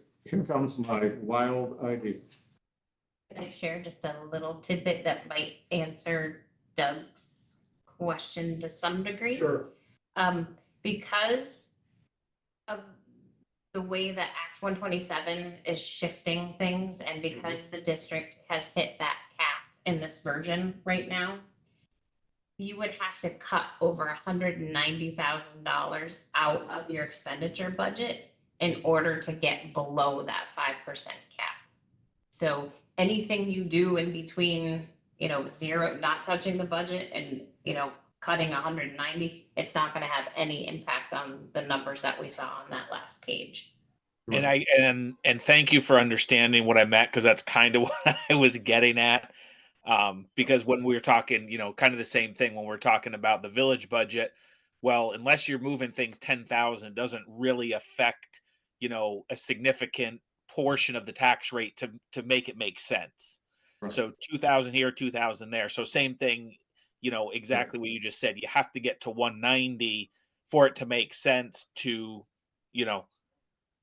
comes my wild idea. Can I share just a little tidbit that might answer Doug's question to some degree? Because of the way that Act 127 is shifting things, and because the district has hit that cap in this version right now, you would have to cut over $190,000 out of your expenditure budget in order to get below that 5% cap. So anything you do in between, zero, not touching the budget, and, cutting 190, it's not gonna have any impact on the numbers that we saw on that last page. And and thank you for understanding what I meant, because that's kind of what I was getting at. Because when we were talking, kind of the same thing when we're talking about the village budget. Well, unless you're moving things 10,000, doesn't really affect, a significant portion of the tax rate to make it make sense. Right. So 2,000 here, 2,000 there. So same thing, exactly what you just said. You have to get to 190 for it to make sense to,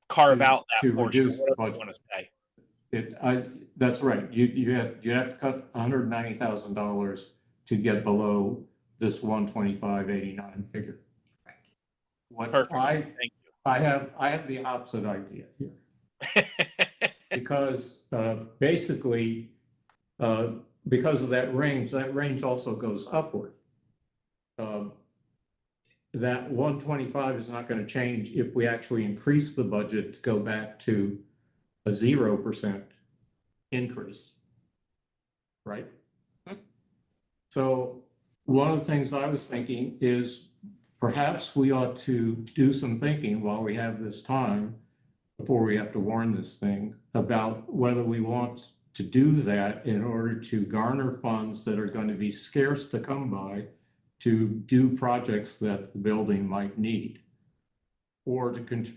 carve out that to portion. reduce the Whatever you budget. want to say. That's right. You have to cut $190,000 to get below this 125.89 figure. What Perfect. Thank I have the opposite idea here, you. because basically, because of that range also goes upward. That 125 is not going to change if we actually increase the budget to go back to a 0% increase, right? So one of the things I was thinking is perhaps we ought to do some thinking while we have this time, before we have to warn this thing, about whether we want to do that in order to garner funds that are going to be scarce to come by to do projects that the building might need, or to,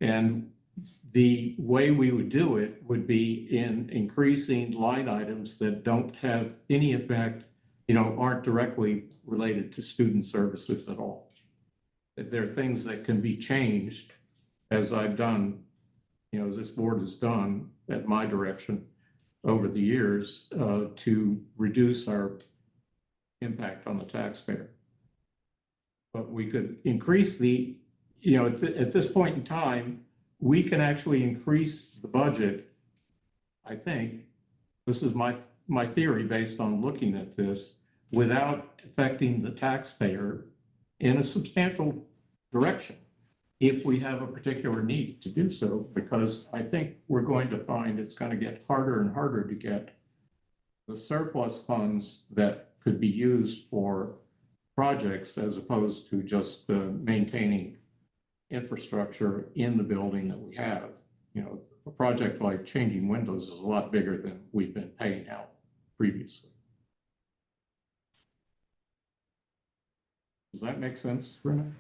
and the way we would do it would be in increasing line items that don't have any effect, aren't directly related to student services at all. There are things that can be changed, as I've done, as this board has done at my direction over the years, to reduce our impact on the taxpayer. But we could increase the, at this point in time, we can actually increase the budget. I think this is my theory based on looking at this, without affecting the taxpayer in a substantial direction, if we have a particular need to do so, because I think we're going to find it's going to get harder and harder to get the surplus funds that could be used for projects, as opposed to just maintaining infrastructure in the building that we have. A project like changing windows is a lot bigger than we've been paying out previously. Does that make sense, Renee?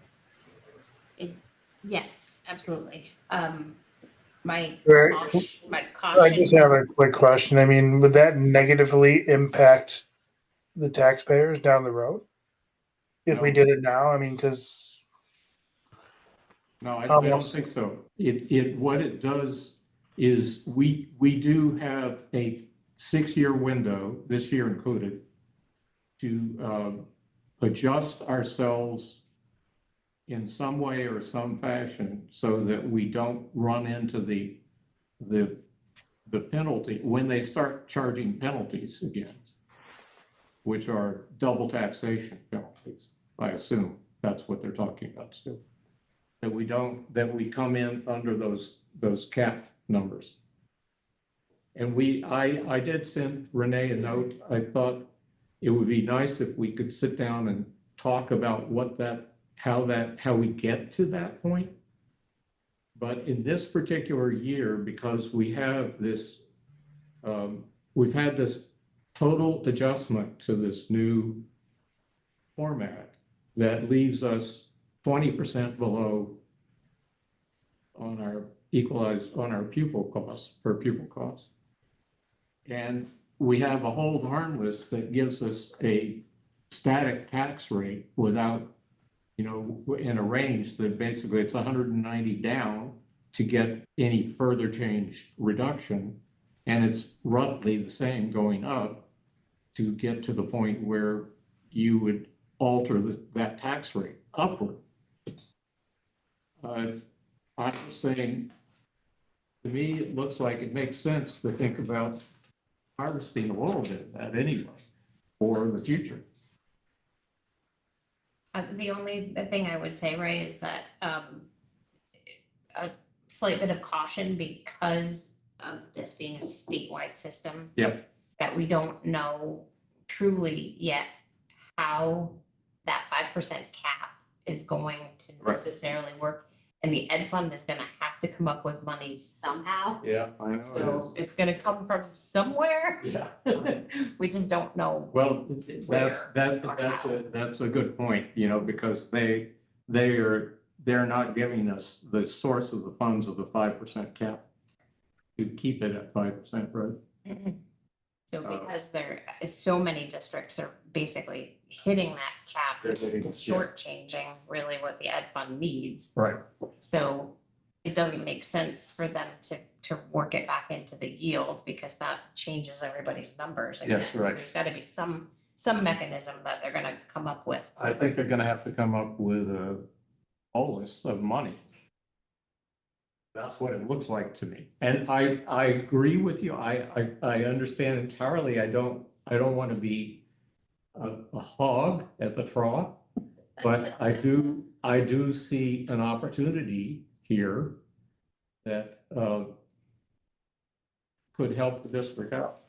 Yes, absolutely. My Right. caution. I just have a quick question. I mean, would that negatively impact the taxpayers down the road if we No. did it now? I mean, because No, I don't Almost. think so. What it does is we do have a 6-year window, this year included, to adjust ourselves in some way or some fashion so that we don't run into the penalty when they start charging penalties again, which are double taxation penalties. I assume that's what they're talking about still. That we come in under those cap numbers. And I did send Renee a note. I thought it would be nice if we could sit down and talk about how we get to that point. But in this particular year, because we have this, we've had this total adjustment to this new format that leaves us 20% below on our pupil costs, per pupil costs. And we have a hold harmless that gives us a static tax rate without you know, in a range that basically it's 190 down to get any further change reduction. And it's roughly the same going up to get to the point where you would alter that tax rate upward. I'm saying, to me, it looks like it makes sense to think about harvesting a little bit of that anyway for the future. The only thing I would say, Ray, is that a slight bit of caution because of this being a statewide system. Yep. That we don't know truly yet how that 5% cap is going to Right. necessarily work. And the ed fund is gonna have to come up with money somehow. Yeah, I know. So it's gonna come from somewhere. Yeah. We just don't know. Well, that's a good point, you know, because they're not giving us the source of the funds of the 5% cap to keep it at 5%, right? Mhm. So because there is so many districts are basically hitting that cap, They're hitting it, it's yeah. shortchanging really what the ed fund needs. Right. So it doesn't make sense for them to work it back into the yield because that changes everybody's numbers. Yes, again. right. There's gotta be some mechanism that they're gonna come up with. I think they're gonna have to come up with a bolus of money. That's what it looks like to me. And I agree with you. I understand entirely. I don't want to be a hog at the trough. But I do see an opportunity here that could help the district out.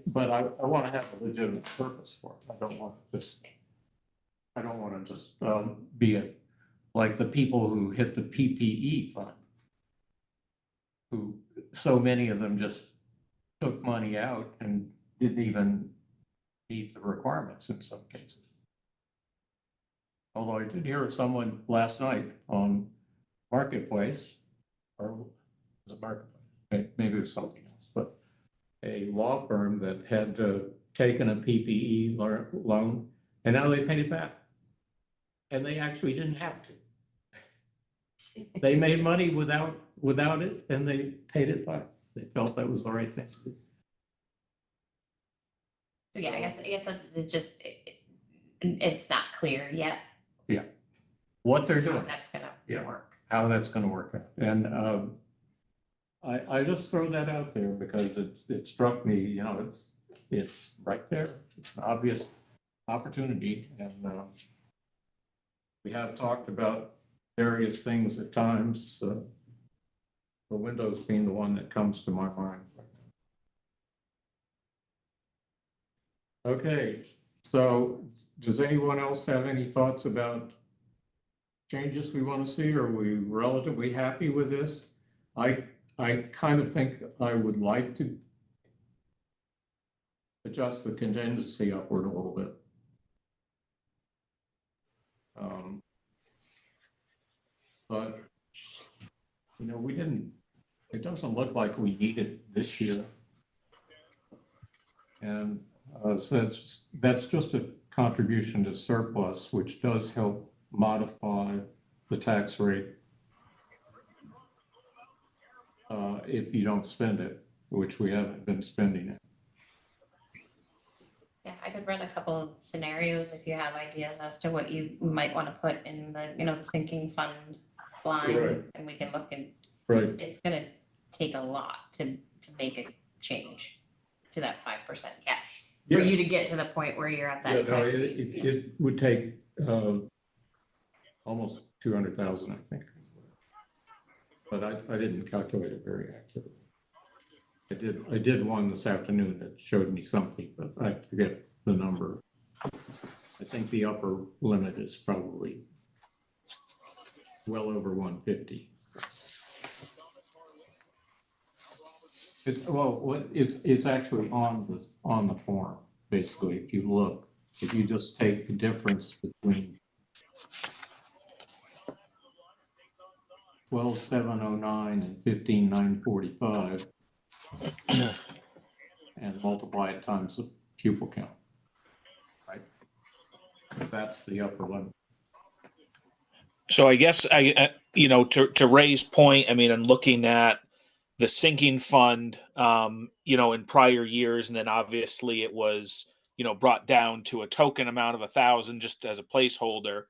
But I want to have a legitimate purpose for it. I don't want to just be like the people who hit the PPE fund, who so many of them just took money out and didn't even meet the requirements in some cases. Although I did hear of someone last night on Marketplace, or was it Marketplace? Maybe it was something else, but a law firm that had taken a PPE loan and now they paid it back. And they actually didn't have to. They made money without it and they paid it back. They felt that was the right thing to do. So yeah, I guess that's it just, it's not clear yet. Yeah. What they're How doing. that's gonna Yeah. work. How that's gonna work out. And I just throw that out there because it struck me, you know, it's right there. It's an obvious opportunity and we have talked about various things at times, the windows being the one that comes to my mind. Okay, so does anyone else have any thoughts about changes we want to see? Are we relatively happy with this? I kind of think I would like to adjust the contingency upward a little bit. But, you know, it doesn't look like we need it this year. And so that's just a contribution to surplus, which does help modify the tax rate if you don't spend it, which we haven't been spending it. Yeah, I could run a couple of scenarios if you have ideas as to what you might want to put in the, the sinking fund line. Right. And we can look and Right. it's gonna take a lot to make a change to that 5% cap. For Yeah. you to get to the point where you're at Yeah, that. no, it would take almost 200,000, I think. But I didn't calculate it very accurately. I did one this afternoon that showed me something, but I forget the number. I think the upper limit is probably well over 150. It's actually on the form, basically. If you just take the difference between 12,709 and 15,945 and multiply it times the pupil count, right? That's the upper limit. So I guess to Ray's point, I mean, I'm looking at the sinking fund, in prior years, and then obviously it was, brought down to a token amount of 1,000 just as a placeholder.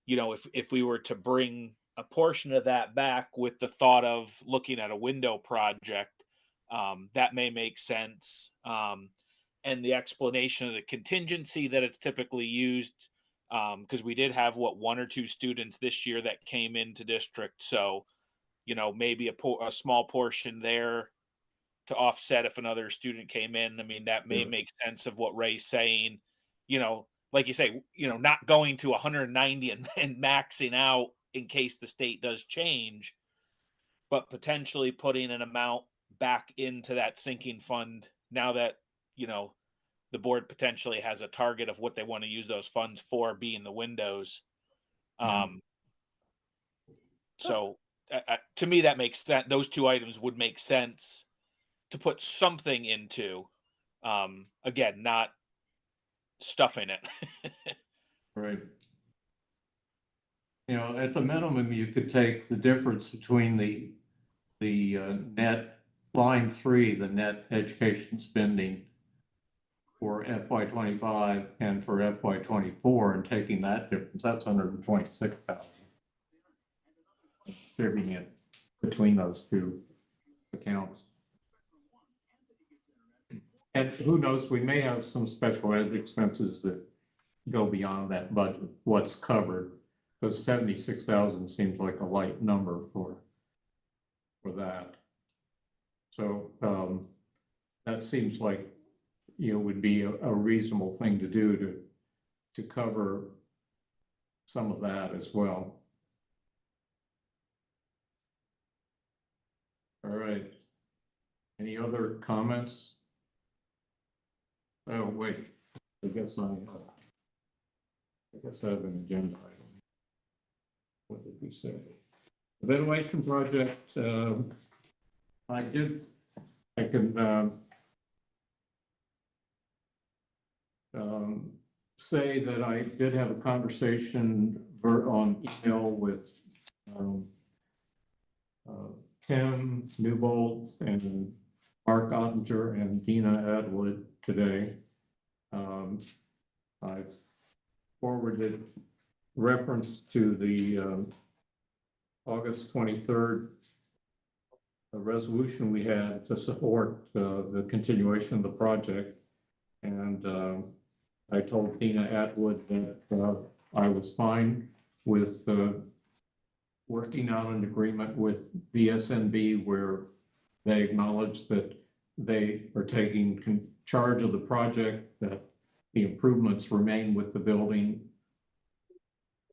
If we were to bring a portion of that back with the thought of looking at a window project, that may make sense. And the explanation of the contingency that it's typically used, because we did have one or two students this year that came into district, so maybe a small portion there to offset if another student came in. I mean, that may Sure. make sense of what Ray's saying. Like you say, not going to 190 and maxing out in case the state does change, but potentially putting an amount back into that sinking fund now that the board potentially has a target of what they want to use those funds for, being the windows. Yeah. So to me, that makes sense. Those two items would make sense to put something into. Again, not stuffing it. Right. At the minimum, you could take the difference between the net line 3, the net education spending for FY 25 and for FY 24, and taking that difference, that's 126,000. Distributing it between those two accounts. And who knows, we may have some special ed expenses that go beyond that budget, what's covered, because 76,000 seems like a light number for that. So that seems like would be a reasonable thing to do to cover some of that as well. All right. Any other comments? Oh, wait, I guess I have an agenda item. What did we say? The ventilation project, I can say that I did have a conversation on email with Tim Newbold and Mark Ottinger and Dina Atwood today. I've forwarded reference to the August 23rd resolution we had to support the continuation of the project. And I told Dina Atwood that I was fine with working out an agreement with VSNB where they acknowledge that they are taking charge of the project, that the improvements remain with the building,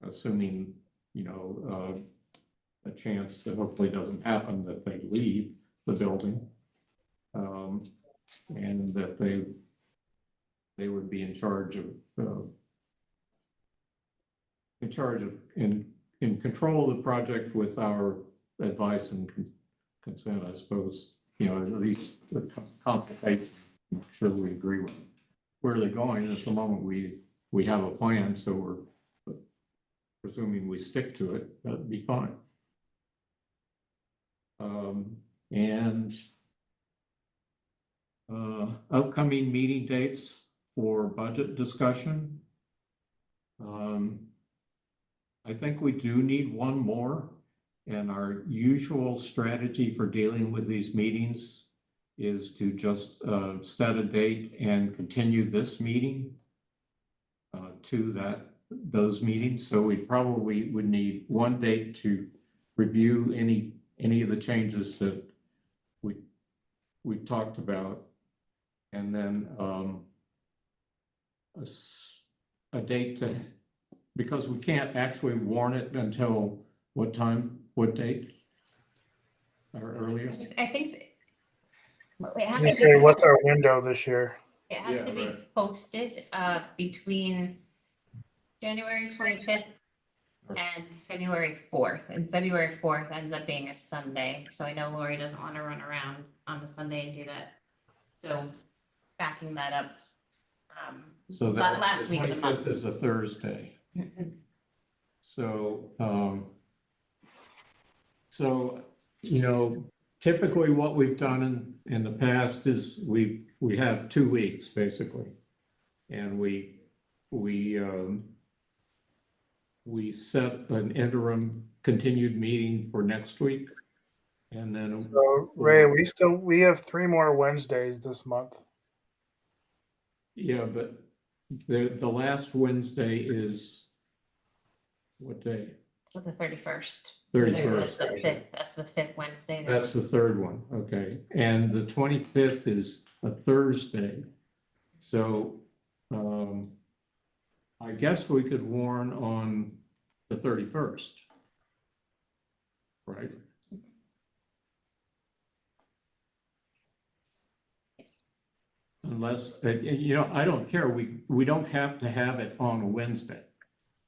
assuming, a chance that hopefully doesn't happen, that they leave the building, and that they would be in control of the project with our advice and consent, I suppose, at least the consultation, make sure we agree with where they're going. At the moment, we have a plan, so we're presuming we stick to it, that'd be fine. And upcoming meeting dates for budget discussion. I think we do need one more, and our usual strategy for dealing with these meetings is to just set a date and continue this meeting to those meetings. So we probably would need one date to review any of the changes that we talked about, and then a date because we can't actually warn it until what time, what date? Or earlier? I think it has You to say, be, what's our window this year? it has Yeah, to be right. posted between January 25th and February 4th. And February 4th ends up being a Sunday. So I know Lori doesn't want to run around on a Sunday and do that. So backing that up. So that Last week of the month. 25th is a Thursday. So, typically what we've done in the past is we have 2 weeks basically. And we set an interim continued meeting for next week. And then, So Ray, we have 3 more Wednesdays this month. yeah, but the last Wednesday is what day? So the 31st. 31st. That's the fifth Wednesday. That's the third one, okay. And the 25th is a Thursday. So, I guess we could warn on the 31st. Right? Yes. Unless, I don't care. We don't have to have it on a Wednesday.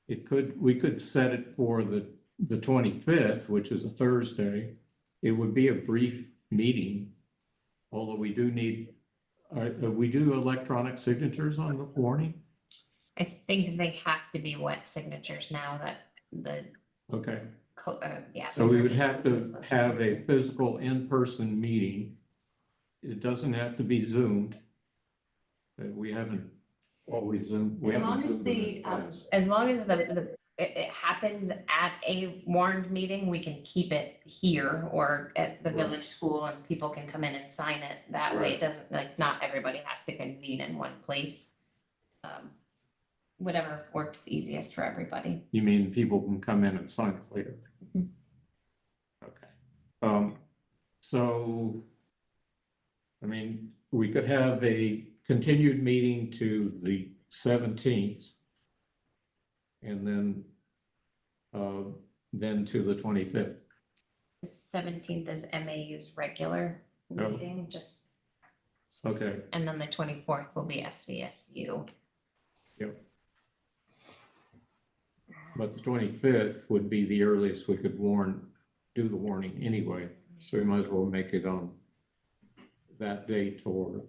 We could set it for the 25th, which is a Thursday. It would be a brief meeting, although we do need, we do electronic signatures on the warning. I think they have to be wet signatures now that the, Okay, yeah. so we would have to emergency- have a physical in-person meeting. It doesn't have to be Zoomed. We haven't always Zoomed. we As haven't long as Zoomed in the, past. as long as it happens at a warned meeting, we can keep it here or at the Right. village school and people can come in and sign it. That way Right. it doesn't, like, not everybody has to convene in one place. Whatever works easiest for everybody. You mean people can come in and sign it later? Mhm. Okay. So, I mean, we could have a continued meeting to the 17th. And then to the 25th. The 17th is MAU's regular Oh. meeting, just, Okay, and then the 24th will be SVSU. but the 25th would be the earliest we could do the warning anyway. So we might as well make it on that date or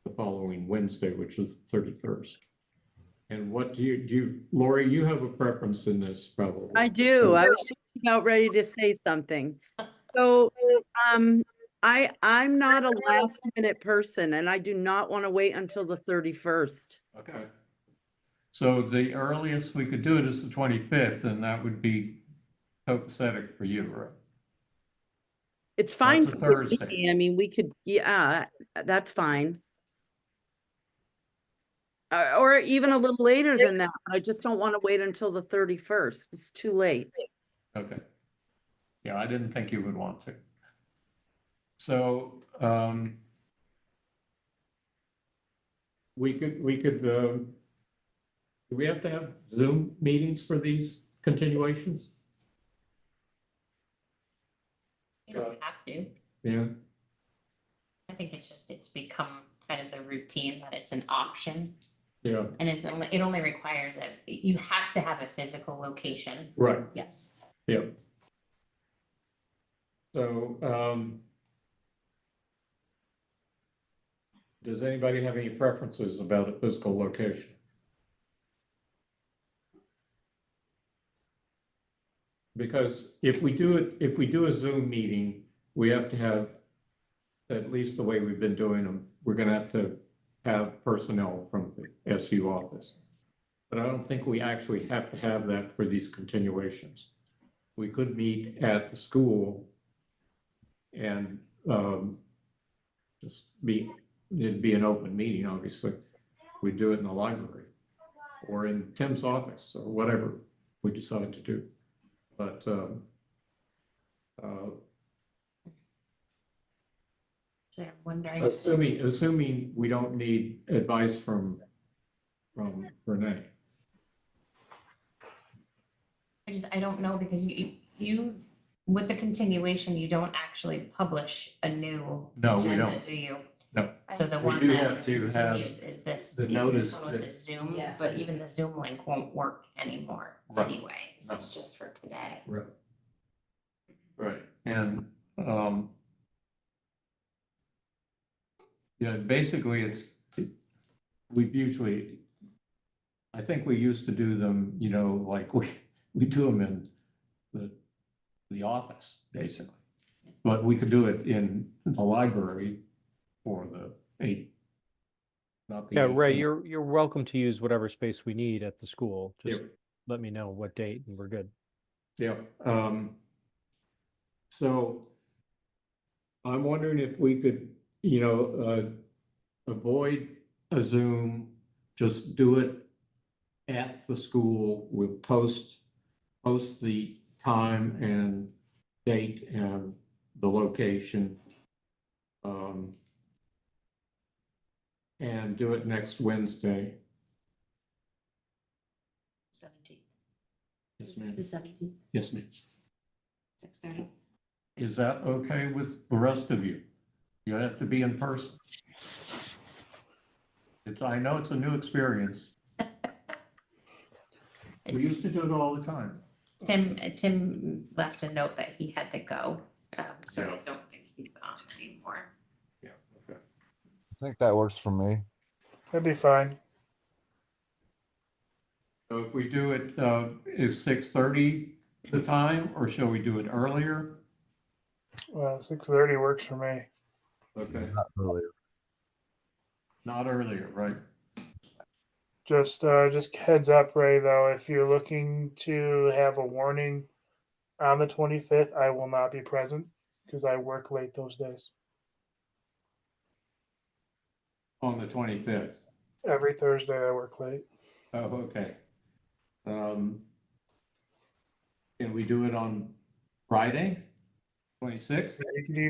the following Wednesday, which is the 31st. And what do you, Lori, you have a preference in this probably? I do. I was just about ready to say something. So, I'm not a last minute person and I do not want to wait until the 31st. Okay. So the earliest we could do it is the 25th, and that would be copacetic for you, right? It's fine That's a for Thursday. me. I mean, we could, yeah, that's fine. Or even a little later than that. I just don't want to wait until the 31st. It's too late. Okay. Yeah, I didn't think you would want to. So, we could, do we have to have Zoom meetings for these continuations? You don't have to. Yeah, I think it's become kind of the routine that it's an option. yeah, And it only requires you have to have a physical location. right, Yes. yeah. So, does anybody have any preferences about a physical location? Because if we do a Zoom meeting, we have to have, at least the way we've been doing them, we're gonna have personnel from the SU office. But I don't think we actually have to have that for these continuations. We could meet at the school and it'd be an open meeting, obviously. We do it in the library or in Tim's office or whatever we decide to do. But So I'm wondering. assuming we don't need advice from Renee. I don't know because you with the continuation, you don't actually publish a new No, we agenda, don't. do you? No. So the We one do that have to have continues is this the is notice this one with that- the Zoom, Yeah. but even the Zoom link won't work anymore Right. anyway. This is just for today. Right. Right, and, yeah, basically we've usually, I think we used to do them, like we do them in the office, basically. But we could do it in the library for the 8. Not the Yeah, Ray, 18th. you're welcome to use whatever space we need at the school. Just Yep. let me know what date and we're good. Yeah, so I'm wondering if we could, avoid a Zoom, just do it at the school. We'll post the time and date and the location. And do it next Wednesday. 17th. Yes, ma'am. The 17th, Yes, ma'am. 6:30. Is that okay with the rest of you? You have to be in person. I know it's a new experience. We used to do it all the time. Tim left a note that he had to go, so Yeah. I don't think he's on anymore. Yeah, okay. I think that works for me. That'd be fine. So if we do it, is 6:30 the time, or shall we do it earlier? 6:30 works for me. Okay, Not earlier. not earlier, right? Just heads up, Ray, though, if you're looking to have a warning on the 25th, I will not be present because I work late those days. On the 25th. Every Thursday I work late. Oh, okay. Can we do it on Friday, 26th?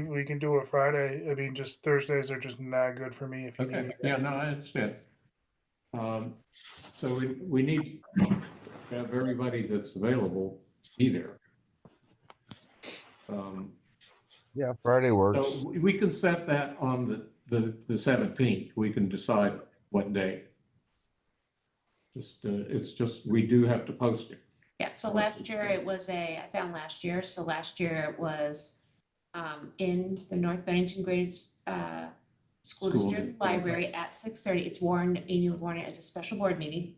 We can do it Friday. I mean, just Thursdays are just not good for me if you Okay, need yeah, no, I understand. So we need to have everybody that's available be there. Yeah, Friday works. So we can set that on the 17th. We can decide what day. It's just, we do have to post it. Yeah, so last year it was I found last year, so last year it was in the North Bennington Graded School District Library at 6:30. It's warned, Amy would warn it as a special board meeting.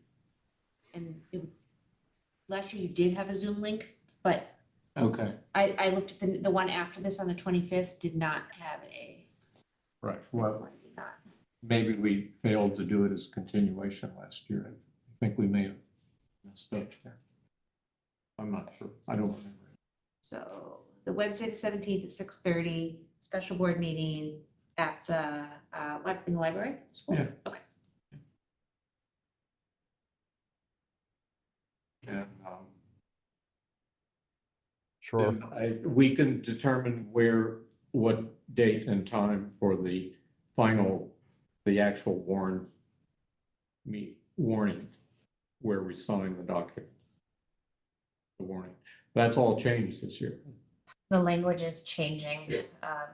And last year you did have a Zoom link, but Okay, I looked at the one after this on the 25th, did not have a. right. This Well, one did not. maybe we failed to do it as continuation last year. I think we may have messed up there. I'm not sure. I don't remember. So the Wednesday, the 17th at 6:30, special board meeting at the, in the library? School? Yeah. Okay. And Sure. then we can determine what date and time for the actual warning, where we sign the document. The warning. That's all changed this year. The language is changing, Yeah.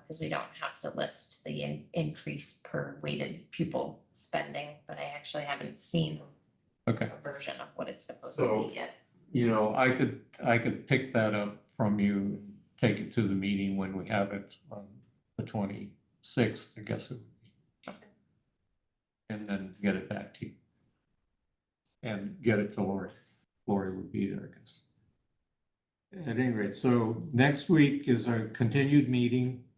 because we don't have to list the increase per weighted pupil spending, but I actually haven't seen Okay. a version of what it's supposed So- to be yet. I could pick that up from you, and take it to the meeting when we have it on the 26th, I guess it would be. Okay. And then get it back to you. And get it to Lori. Lori would be there, I guess. At any rate, so next week is our continued meeting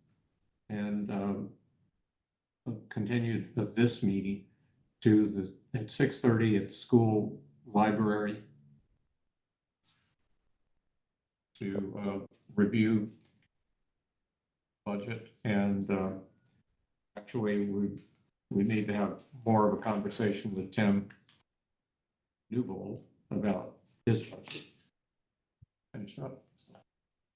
and continued of this meeting at 6:30 at the school library to review budget, and actually we need to have more of a conversation with Tim Newbold about his budget. Finish up.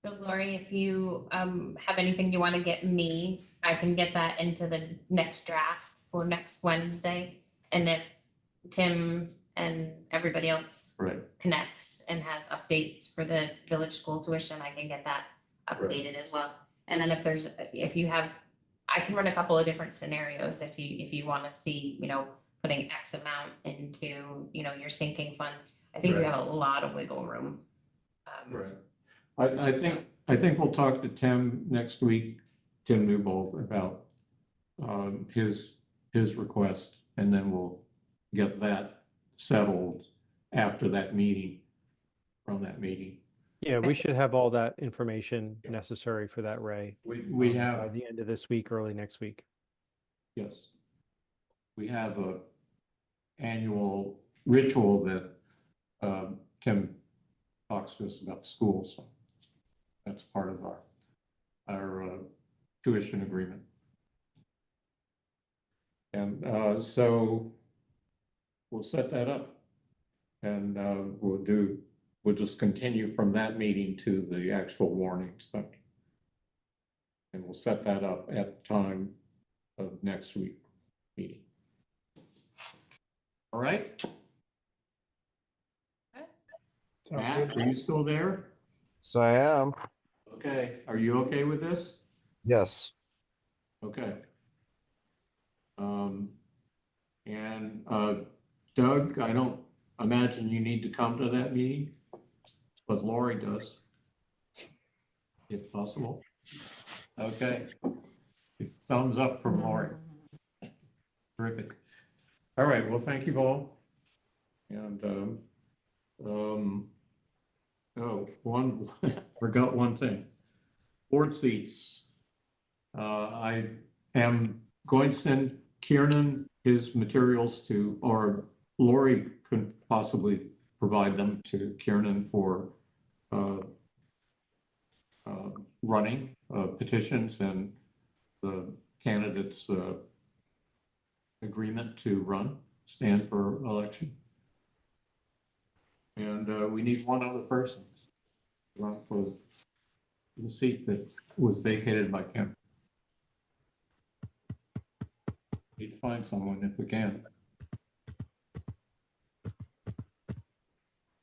So Lori, if you have anything you want to get me, I can get that into the next draft for next Wednesday. And if Tim and everybody else Right. connects and has updates for the village school tuition, I can get that updated as well. And then if you have, I can run a couple of different scenarios if you want to see, putting X amount into, your sinking fund. I think we Right. have a lot of wiggle room. Right. I think we'll talk to Tim next week, Tim Newbold, about his request, and then we'll get that settled after that meeting. from that meeting. Yeah, we should have all that information necessary for that, Ray, We by have, the end of this week, early next week. yes. We have a annual ritual that Tim talks to us about school, so that's part of our tuition agreement. And so we'll set that up, and we'll just continue from that meeting to the actual warning stuff. And we'll set that up at the time of next week meeting. All right, Sounds Matt, good. are you still there? So I am. Okay, are you okay with this? Yes. Okay. And Doug, I don't imagine you need to come to that meeting, but Lori does, if possible. Okay. Thumbs up from Lori. Terrific. All right, well, thank you all. And forgot one thing. Board seats. I am going to send Kiernan his materials to, or Lori could possibly provide them to Kiernan for running petitions and the candidates' agreement to stand for election. And we need one other person to run for the seat that was vacated by Kim. Need to find someone if we can.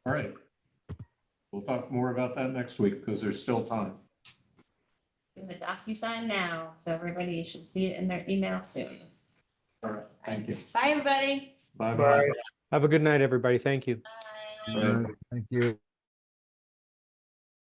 All right. We'll talk more about that next week because there's still time. Do the DocuSign now, so everybody should see it in their email soon. All right, thank you. Bye, everybody. Bye-bye. Bye. Have a good night, everybody. Thank you. Bye. Right. Thank you.